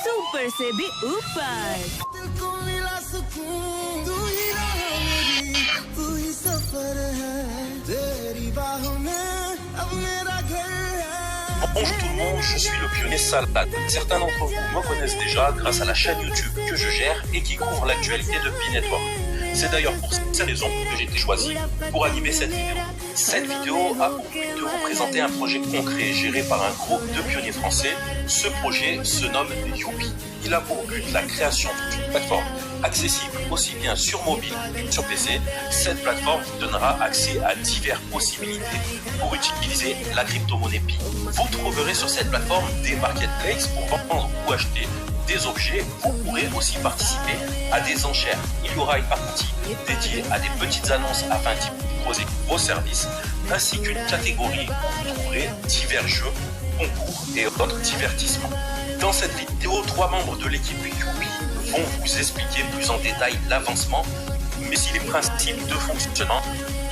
Super से भी ऊपर Bonjour tout le monde, je suis le pionnier Salade. Certains d'entre vous me connaissent déjà grâce à la chaîne YouTube que je gère et qui couvre l'actualité de Pi-Network. C'est d'ailleurs pour cette raison que j'ai été choisi pour animer cette vidéo. Cette vidéo a pour but de vous présenter un projet concret géré par un groupe de pionniers français. Ce projet se nomme Youpi. Il a pour but la création d'une plateforme accessible aussi bien sur mobile que sur PC. Cette plateforme vous donnera accès à diverses possibilités pour utiliser la crypto-monnaie Pi. Vous trouverez sur cette plateforme des marketplaces pour vendre ou acheter des objets. Vous pourrez aussi participer à des enchères. Il y aura une partie dédiée à des petites annonces afin d'y proposer vos services, ainsi qu'une catégorie où vous trouverez divers jeux, concours et autres divertissements. Dans cette vidéo, 3 membres de l'équipe Youpi vont vous expliquer plus en détail l'avancement, mais aussi les principes de fonctionnement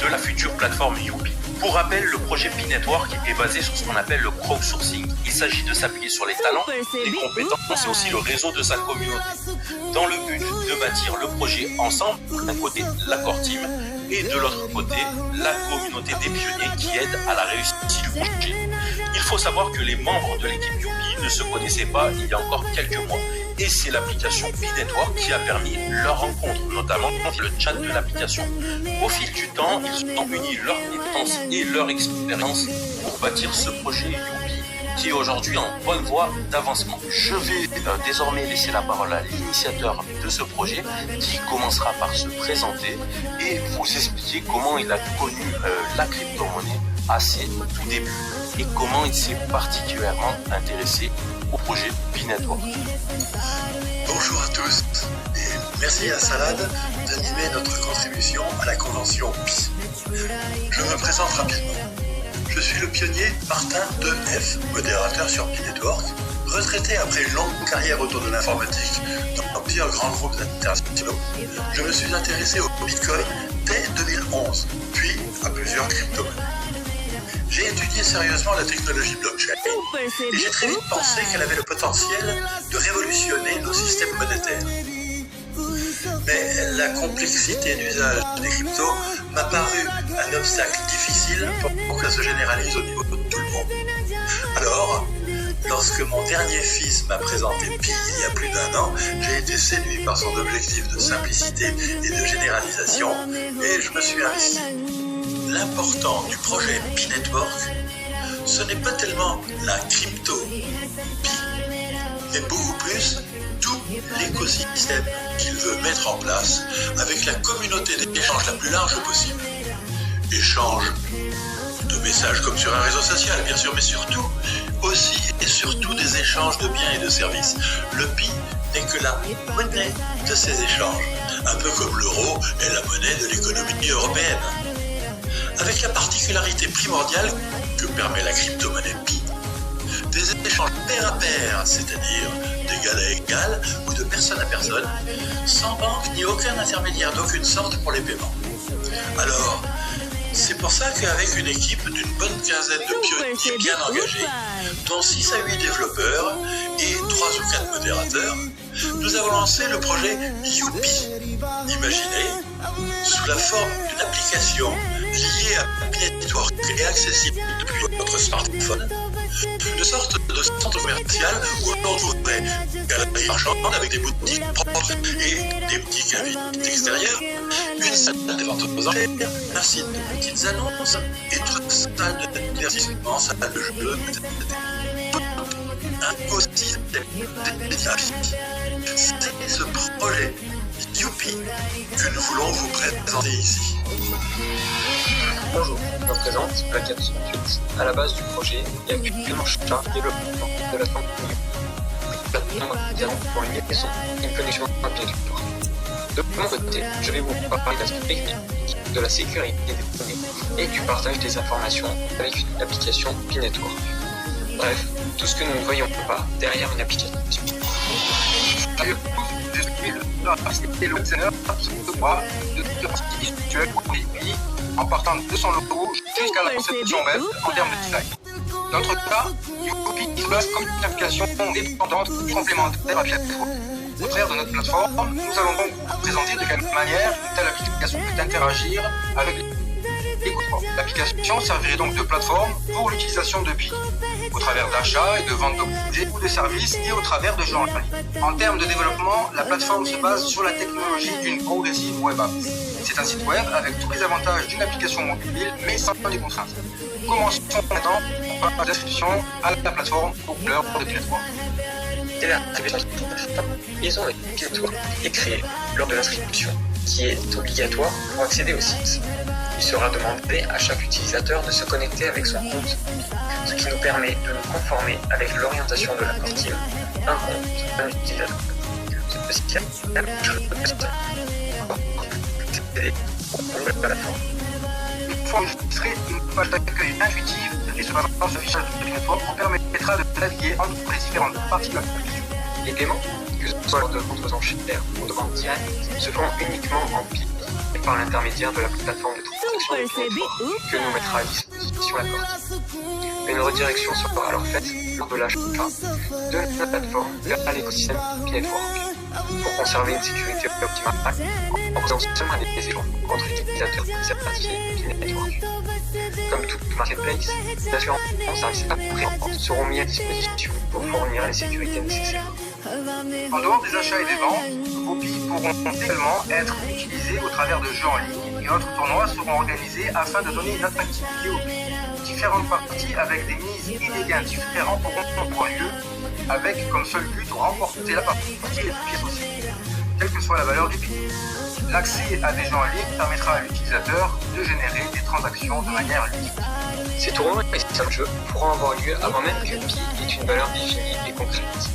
de la future plateforme Youpi. Pour rappel, le projet Pi-Network est basé sur ce qu'on appelle le crowdsourcing. Il s'agit de s'appuyer sur les talents, les compétences et aussi le réseau de sa communauté, dans le but de bâtir le projet ensemble, d'un côté la core team et de l'autre côté la communauté des pionniers qui aident à la réussite du projet. Il faut savoir que les membres de l'équipe Youpi ne se connaissaient pas il y a encore quelques mois. Et c'est l'application Pi-Network qui a permis leur rencontre, notamment le chat de l'application. Au fil du temps, ils ont uni leurs compétences et leur expérience pour bâtir ce projet Youpi qui est aujourd'hui en bonne voie d'avancement. Je vais désormais laisser la parole à l'initiateur de ce projet qui commencera par se présenter et vous expliquer comment il a connu la crypto-monnaie à ses tout débuts et comment il s'est particulièrement intéressé au projet Pi-Network. Bonjour à tous et merci à Salade d'animer notre contribution à la convention Pi. Je me présente rapidement. Je suis le pionnier Martin DeF, modérateur sur Pi-Network, retraité après une longue carrière autour de l'informatique dans plusieurs grands groupes internationaux. Je me suis intéressé au Bitcoin dès 2011, puis à plusieurs crypto-monnaies. J'ai étudié sérieusement la technologie blockchain et j'ai très vite pensé qu'elle avait le potentiel de révolutionner nos systèmes monétaires. Mais la complexité d'usage des cryptos m'a paru un obstacle difficile pour que ça se généralise au niveau de tout le monde. Alors, lorsque mon dernier fils m'a présenté Pi il y a plus d'1 an, j'ai été séduit par son objectif de simplicité et de généralisation et je me suis investi. L'important du projet Pi-Network, ce n'est pas tellement la crypto Pi, mais beaucoup plus tout l'écosystème qu'il veut mettre en place avec la communauté d'échange la plus large possible. Échange de messages comme sur un réseau social, bien sûr, mais surtout, aussi et surtout des échanges de biens et de services. Le Pi n'est que la monnaie de ces échanges, un peu comme l'euro est la monnaie de l'économie européenne. Avec la particularité primordiale que permet la crypto-monnaie Pi, des échanges pair à pair, c'est-à-dire des d'égal à égal ou de personne à personne, sans banque ni aucun intermédiaire d'aucune sorte pour les paiements. Alors, c'est pour ça qu'avec une équipe d'une bonne quinzaine de pionniers bien engagés, dont 6 à 8 développeurs et 3 ou 4 modérateurs, nous avons lancé le projet Youpi. Imaginez, sous la forme d'une application liée à Pinetwork et accessible depuis votre smartphone, une sorte de centre commercial où l'on trouverait galeries marchandes avec des boutiques propres et des boutiques invités extérieures, une salle de vente aux enchères, un site de petites annonces et toute salle de divertissement, salle de jeux, etc. Un écosystème d'établissements. C'est ce projet Youpi que nous voulons vous présenter ici. Bonjour, je me présente, la 468. À la base du projet, il y a actuellement charge développement de la plateforme pour une liaison et une connexion intellectuelle. De mon côté, je vais vous parler d'aspects techniques, de la sécurité des données et du partage des informations avec une application Pinetwork. Bref, tout ce que nous ne voyons pas derrière une application. Salut, je suis le designer de droit de virtuel pour les pays en partant de son logo jusqu'à la conception web en termes de design. Dans notre cas, Youpi se base comme une application indépendante et complémentaire à Pinetwork. Au travers de notre plateforme, nous allons donc vous présenter de quelle manière une telle application peut interagir avec les groupes. L'application servirait donc de plateforme pour l'utilisation de BI, au travers d'achats et de ventes d'objets ou de services et au travers de jeux en ligne. En termes de développement, la plateforme se base sur la technologie d'une progressive web app. C'est un site web avec tous les avantages d'une application mobile, mais sans les contraintes. Commençons maintenant par la description à la plateforme aux couleurs de Pinetwork. Dès la liaison avec Pinetwork est créée lors de l'inscription, qui est obligatoire pour accéder au site. Il sera demandé à chaque utilisateur de se connecter avec son compte, ce qui nous permet de nous conformer avec l'orientation de la partie, un compte, un utilisateur. Une fois enregistré, une page d'accueil intuitive et se basant sur le fichage de Pinetwork vous permettra de naviguer entre les différentes parties de l'application. Les paiements, que ce soit lors de ventes aux enchères ou de ventes directes, se font uniquement en PIB et par l'intermédiaire de la plateforme de transaction de Pinetwork que nous mettra à disposition la partie. Une redirection sera alors faite lors de l'achat de la plateforme vers l'écosystème Pinetwork pour conserver une sécurité optimale en faisant seulement des échanges entre utilisateurs certifiés Pinetwork. Comme toute marketplace, les assurances en service après-vente seront mis à disposition pour fournir les sécurités nécessaires. En dehors des achats et des ventes, vos billes pourront également être utilisés au travers de jeux en ligne et autres tournois seront organisés afin de donner une attractivité aux billes. Différentes parties avec des mises et des gains différents pourront avoir lieu avec comme seul but de remporter la partie et les pièces aussi, quelle que soit la valeur du billet. L'accès à des jeux en ligne permettra à l'utilisateur de générer des transactions de manière ludique. Ces tournois et ces jeux pourront avoir lieu avant même que pi ait une valeur définie et concrète.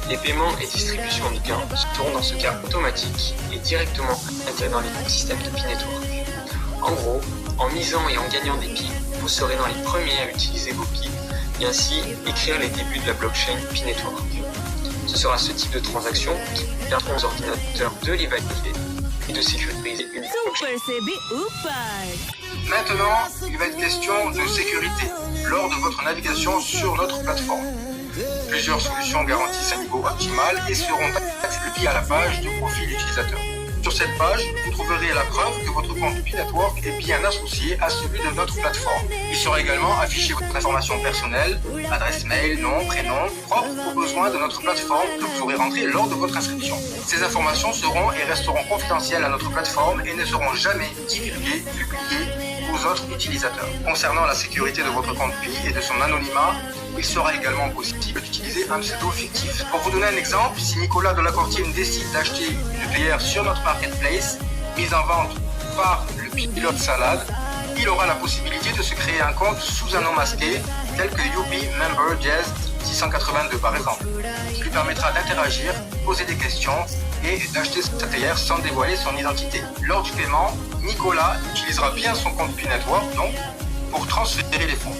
Les paiements et distributions de gains seront dans ce cas automatiques et directement intégrés dans l'écosystème de Pinetwork. En gros, en misant et en gagnant des pi, vous serez dans les premiers à utiliser vos pi et ainsi écrire les débuts de la blockchain Pinetwork. Ce sera ce type de transaction qui permettra aux ordinateurs de les valider et de sécuriser une blockchain. Maintenant, il va être question de sécurité lors de votre navigation sur notre plateforme. Plusieurs solutions garantissent un niveau optimal et seront accessibles à la page de profil utilisateur. Sur cette page, vous trouverez la preuve que votre compte Pinetwork est bien associé à celui de notre plateforme. Il sera également affiché votre information personnelle, adresse mail, nom, prénom, propre aux besoins de notre plateforme que vous aurez rentré lors de votre inscription. Ces informations seront et resteront confidentielles à notre plateforme et ne seront jamais divulguées, publiées aux autres utilisateurs. Concernant la sécurité de votre compte Pi et de son anonymat, il sera également possible d'utiliser un pseudo fictif. Pour vous donner un exemple, si Nicolas de la Courtine décide d'acheter une bière sur notre marketplace, mise en vente par le pilote Salade, il aura la possibilité de se créer un compte sous un nom masqué, tel que Youpi Member Jazz 682 par exemple, qui lui permettra d'interagir, poser des questions et d'acheter sa bière sans dévoiler son identité. Lors du paiement, Nicolas utilisera bien son compte Pinetwork donc pour transférer les fonds.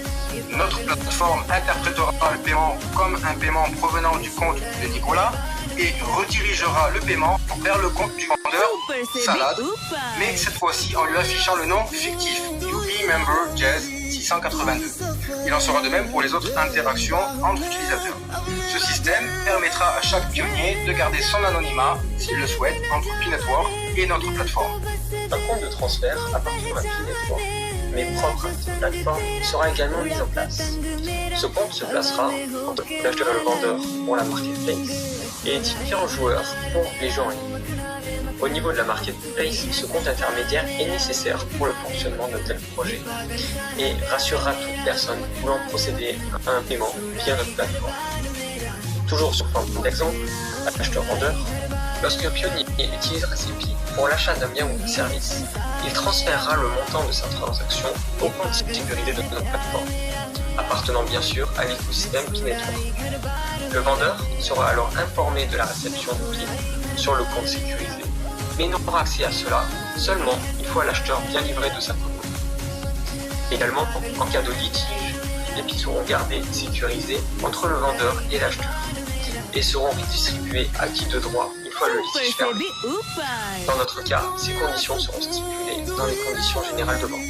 Notre plateforme interprétera le paiement comme un paiement provenant du compte de Nicolas et redirigera le paiement vers le compte du vendeur Salade, mais cette fois-ci en lui affichant le nom fictif UP Member Jazz 682. Il en sera de même pour les autres interactions entre utilisateurs. Ce système permettra à chaque pionnier de garder son anonymat, s'il le souhaite, entre P-Network et notre plateforme. Un compte de transfert appartenant à P-Network, mais propre à cette plateforme, sera également mis en place. Ce compte se placera entre l'acheteur et le vendeur pour la marketplace et différents joueurs pour les jeux en ligne. Au niveau de la marketplace, ce compte intermédiaire est nécessaire pour le fonctionnement d'un tel projet et rassurera toute personne voulant procéder à un paiement via notre plateforme. Toujours sur forme d'exemple, acheteur-vendeur, lorsqu'un pionnier utilisera ses PI pour l'achat d'un bien ou d'un service, il transférera le montant de sa transaction au compte sécurisé de notre plateforme, appartenant bien sûr à l'écosystème P-Network. Le vendeur sera alors informé de la réception du PI sur le compte sécurisé, mais n'aura accès à cela seulement une fois l'acheteur bien livré de sa commande. Également, en cas de litige, les PI seront gardés sécurisés entre le vendeur et l'acheteur et seront redistribués à qui de droit une fois le litige fermé. Dans notre cas, ces conditions seront stipulées dans les conditions générales de vente.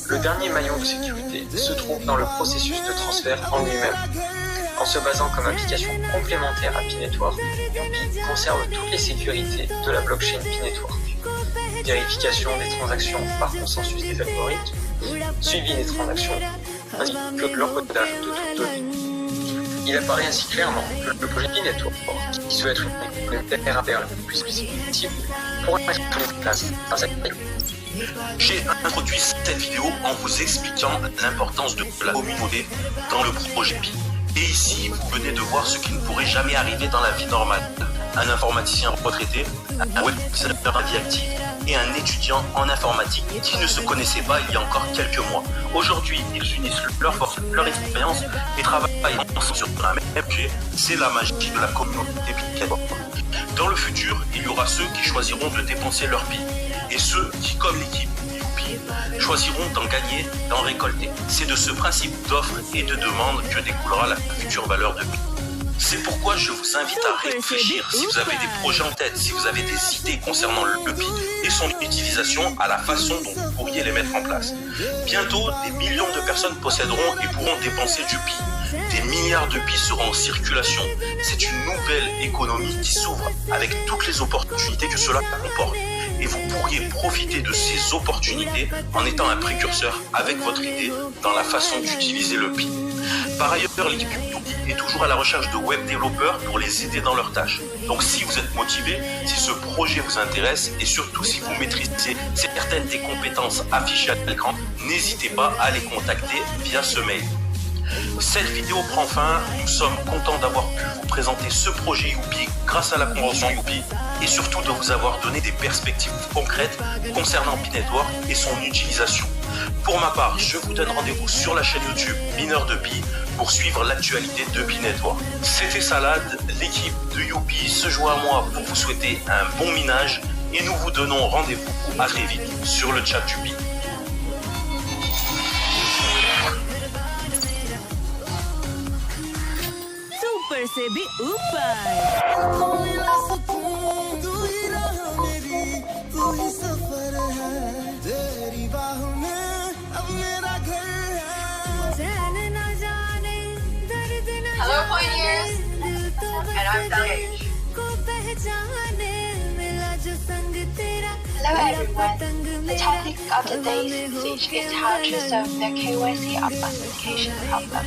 Le dernier maillon de sécurité se trouve dans le processus de transfert en lui-même. En se basant comme application complémentaire à P-Network, Youpi conserve toutes les sécurités de la blockchain P-Network. Vérification des transactions par consensus des algorithmes, suivi des transactions, ainsi que l'encodage de toute donnée. Il apparaît ainsi clairement que le projet P-Network, qui souhaite une terre le plus possible, pourra être mis en place grâce à J'ai introduit cette vidéo en vous expliquant l'importance de la communauté dans le projet Pi. Et ici, vous venez de voir ce qui ne pourrait jamais arriver dans la vie normale. Un informaticien retraité, un web designer actif et un étudiant en informatique qui ne se connaissaient pas il y a encore quelques mois. Aujourd'hui, ils unissent leurs forces, leur expérience et travaillent ensemble sur un même objet. C'est la magie de la communauté Pi. Dans le futur, il y aura ceux qui choisiront de dépenser leur Pi et ceux qui, comme l'équipe Youpi, choisiront d'en gagner, d'en récolter. C'est de ce principe d'offre et de demande que découlera la future valeur de Pi. C'est pourquoi je vous invite à réfléchir si vous avez des projets en tête, si vous avez des idées concernant le Pi et son utilisation à la façon dont vous pourriez les mettre en place. Bientôt, des millions de personnes posséderont et pourront dépenser du Pi. Des milliards de Pi seront en circulation. C'est une nouvelle économie qui s'ouvre avec toutes les opportunités que cela comporte. Et vous pourriez profiter de ces opportunités en étant un précurseur avec votre idée dans la façon d'utiliser le Pi. Par ailleurs, l'équipe Youpi est toujours à la recherche de web développeurs pour les aider dans leurs tâches. Donc si vous êtes motivé, si ce projet vous intéresse et surtout si vous maîtrisez certaines des compétences affichées à l'écran, n'hésitez pas à les contacter via ce mail. Cette vidéo prend fin, nous sommes contents d'avoir pu vous présenter ce projet Youpi grâce à la convention Youpi et surtout de vous avoir donné des perspectives concrètes concernant P-Network et son utilisation. Pour ma part, je vous donne rendez-vous sur la chaîne YouTube Mineur de Pi pour suivre l'actualité de P-Network. C'était Salade, l'équipe de Youpi se joint à moi pour vous souhaiter un bon minage et nous vous donnons rendez-vous à très vite sur le chat du Pi. Super से भी ऊपर Hello, pioneers, and I'm Paige. Hello everyone. The topic of today's speech is how to solve the KYC authentication problem.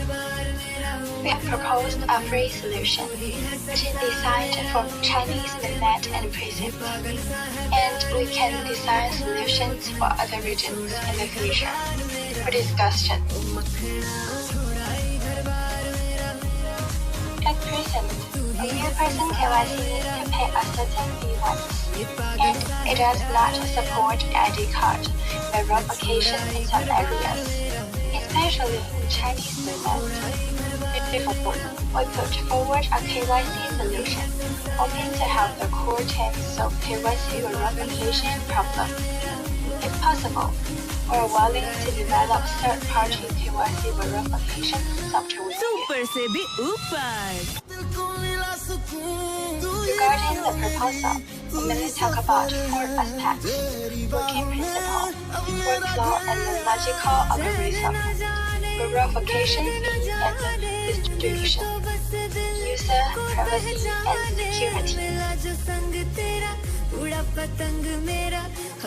We have proposed a free solution, which is designed for Chinese mainland and PRISM, and we can design solutions for other regions in the future. For discussion. At present, a new person KYC needs to pay a certain fee once, and it does not support ID card verification in some areas, especially in Chinese mainland. Therefore, we put forward a KYC solution, hoping to help the core team solve KYC verification problem. If possible, We're willing to develop third-party KYC verification software with you. Super से भी ऊपर Regarding the proposal, we mainly talk about four aspects: working principle, workflow, and the logical algorithm, verification fee and distribution, user privacy and security.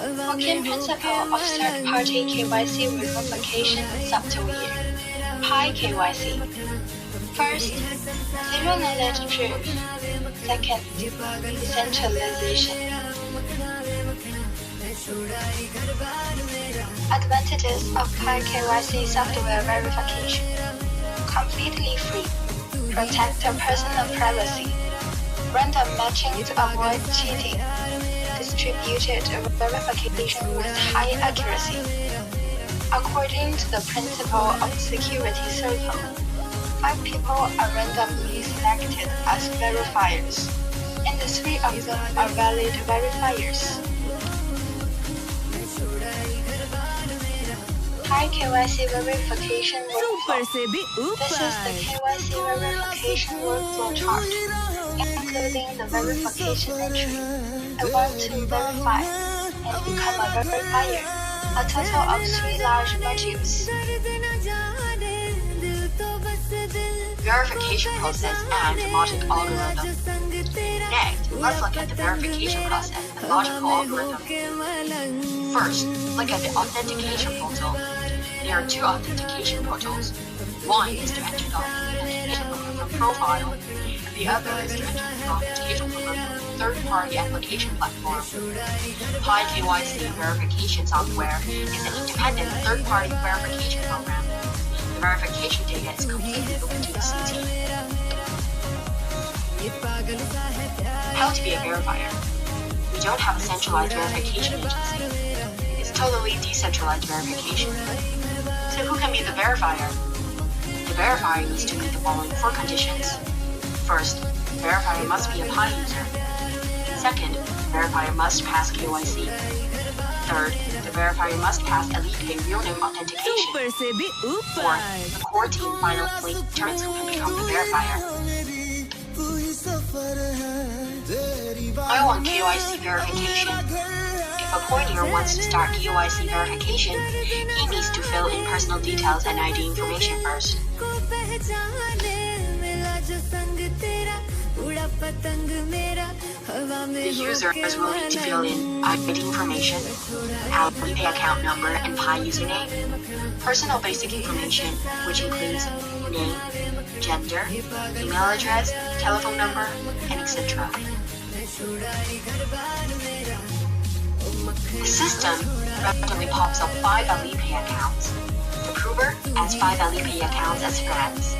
Working principle of third-party KYC verification software. Pi KYC. First, zero knowledge proof. Second, decentralization. Advantages of Pi KYC software verification. Completely free. Protect personal privacy. Random matching to avoid cheating. Distributed verification with high accuracy. According to the principle of security circle, 5 people are randomly selected as verifiers, and 3 of them are valid verifiers. Pi KYC verification workflow. This is the KYC verification workflow chart, including the verification entry. I want to verify and become a verifier. A total of 3 large modules. Verification process and logic algorithm. Next, let's look at the verification process and logical algorithm. First, look at the authentication portal. There are 2 authentication portals. One is to enter the authentication profile, and the other is to enter the authentication from a third-party application platform. Pi KYC verification software is an independent third-party verification program. The verification data is completely open to the CT. How to be a verifier? We don't have a centralized verification agency. It's totally decentralized verification. So who can be the verifier? The verifier needs to meet the following 4 conditions. First, the verifier must be a Pi user. Second, the verifier must pass KYC. Third, the verifier must pass Alipay real-name authentication. Fourth, the core team finally determines who can become the verifier. I want KYC verification. If a pointer wants to start KYC verification, he needs to fill in personal details and ID information first. The user will need to fill in ID information, Alipay account number and Pi username, personal basic information which includes name, gender, email address, telephone number, and etc. The system randomly pops up 5 Alipay accounts. The prover adds 5 Alipay accounts as friends.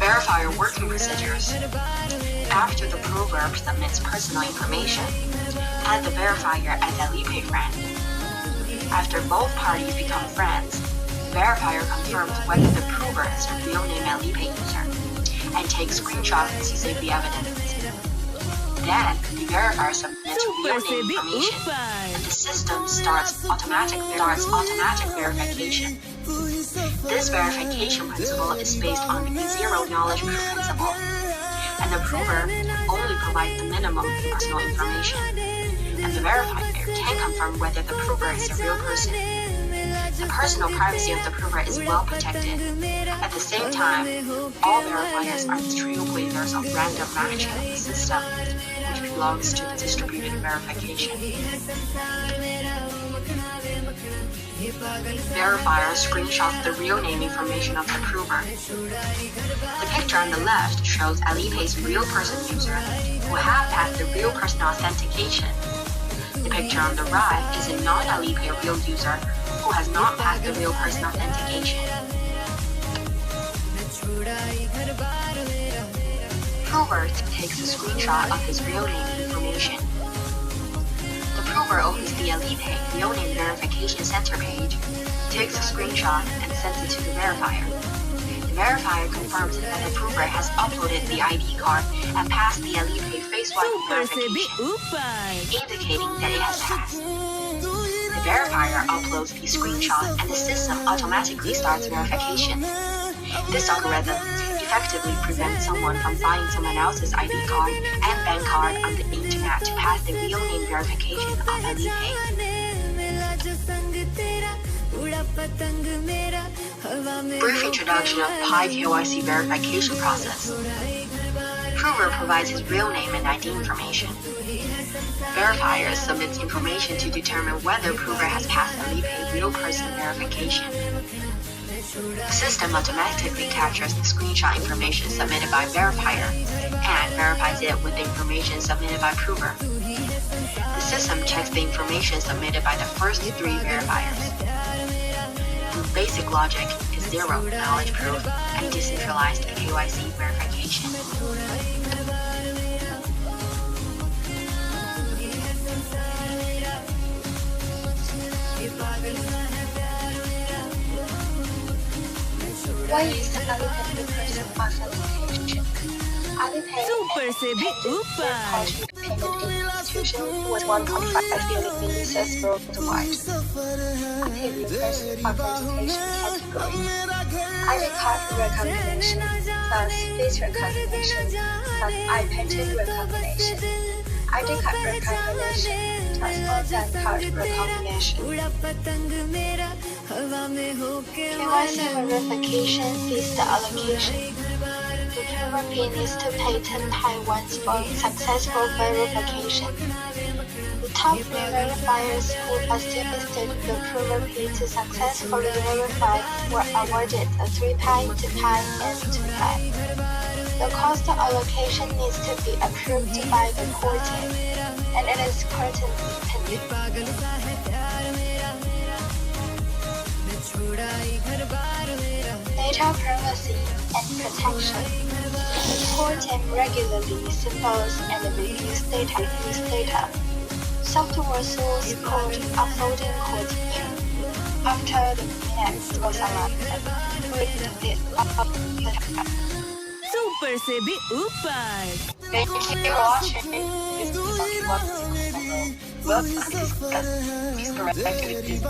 Verifier working procedures. After the prover submits personal information, add the verifier as Alipay friend. After both parties become friends, the verifier confirms whether the prover is a real-name Alipay user and takes screenshots to save the evidence. Then, the verifier submits real-name information, and the system starts automatic verification. This verification principle is based on the zero-knowledge principle, and the prover only provides the minimum personal information, and the verifier can confirm whether the prover is a real person. The personal privacy of the prover is well protected. At the same time, all verifiers are trailblazers of random matching of the system, which belongs to the distributed verification. Verifier screenshots the real name information of the prover. The picture on the left shows Alipay's real person user who have passed the real person authentication. The picture on the right is a non-Alipay real user who has not passed the real person authentication. Prover takes a screenshot of his real name information. The prover opens the Alipay real name verification center page, takes a screenshot, and sends it to the verifier. The verifier confirms that the approver has uploaded the ID card and passed the Alipay face swiping Super se verification, upay. indicating that it has passed. The verifier uploads the screenshot and the system automatically starts verification. This algorithm effectively prevents someone from buying someone else's ID card and bank card on the internet to pass the real name verification of Alipay. Brief introduction of Pi KYC verification process. Approver provides his real name and ID information. Verifier submits information to determine whether approver has passed Alipay real person verification. The system automatically captures the screenshot information submitted by verifier and verifies it with the information submitted by approver. The system checks the information submitted by the first three verifiers. The basic logic is zero knowledge proof and decentralized KYC verification. What is Alipay person authentication? Alipay Super se upay. payment institution with 1.5 billion users worldwide. Alipay person authentication category: ID card recognition, plus face recognition, plus eye pattern recognition, ID card recognition, plus on-site card recognition. KYC verification is the allocation. The approver fee needs to pay 10 Pi once for successful verification. The top 3 verifiers who assisted the approver fee to successfully verify were awarded a 3 Pi, 2 Pi, and 2 Pi. The cost allocation needs to be approved by the core team, and it is currently pending. Data privacy and protection. The core team regularly symbols and reviews data. Software source code uploading code new. After the minutes was allowed, with the Super se upay. Thank you for watching this episode of Welcome to discuss these activities.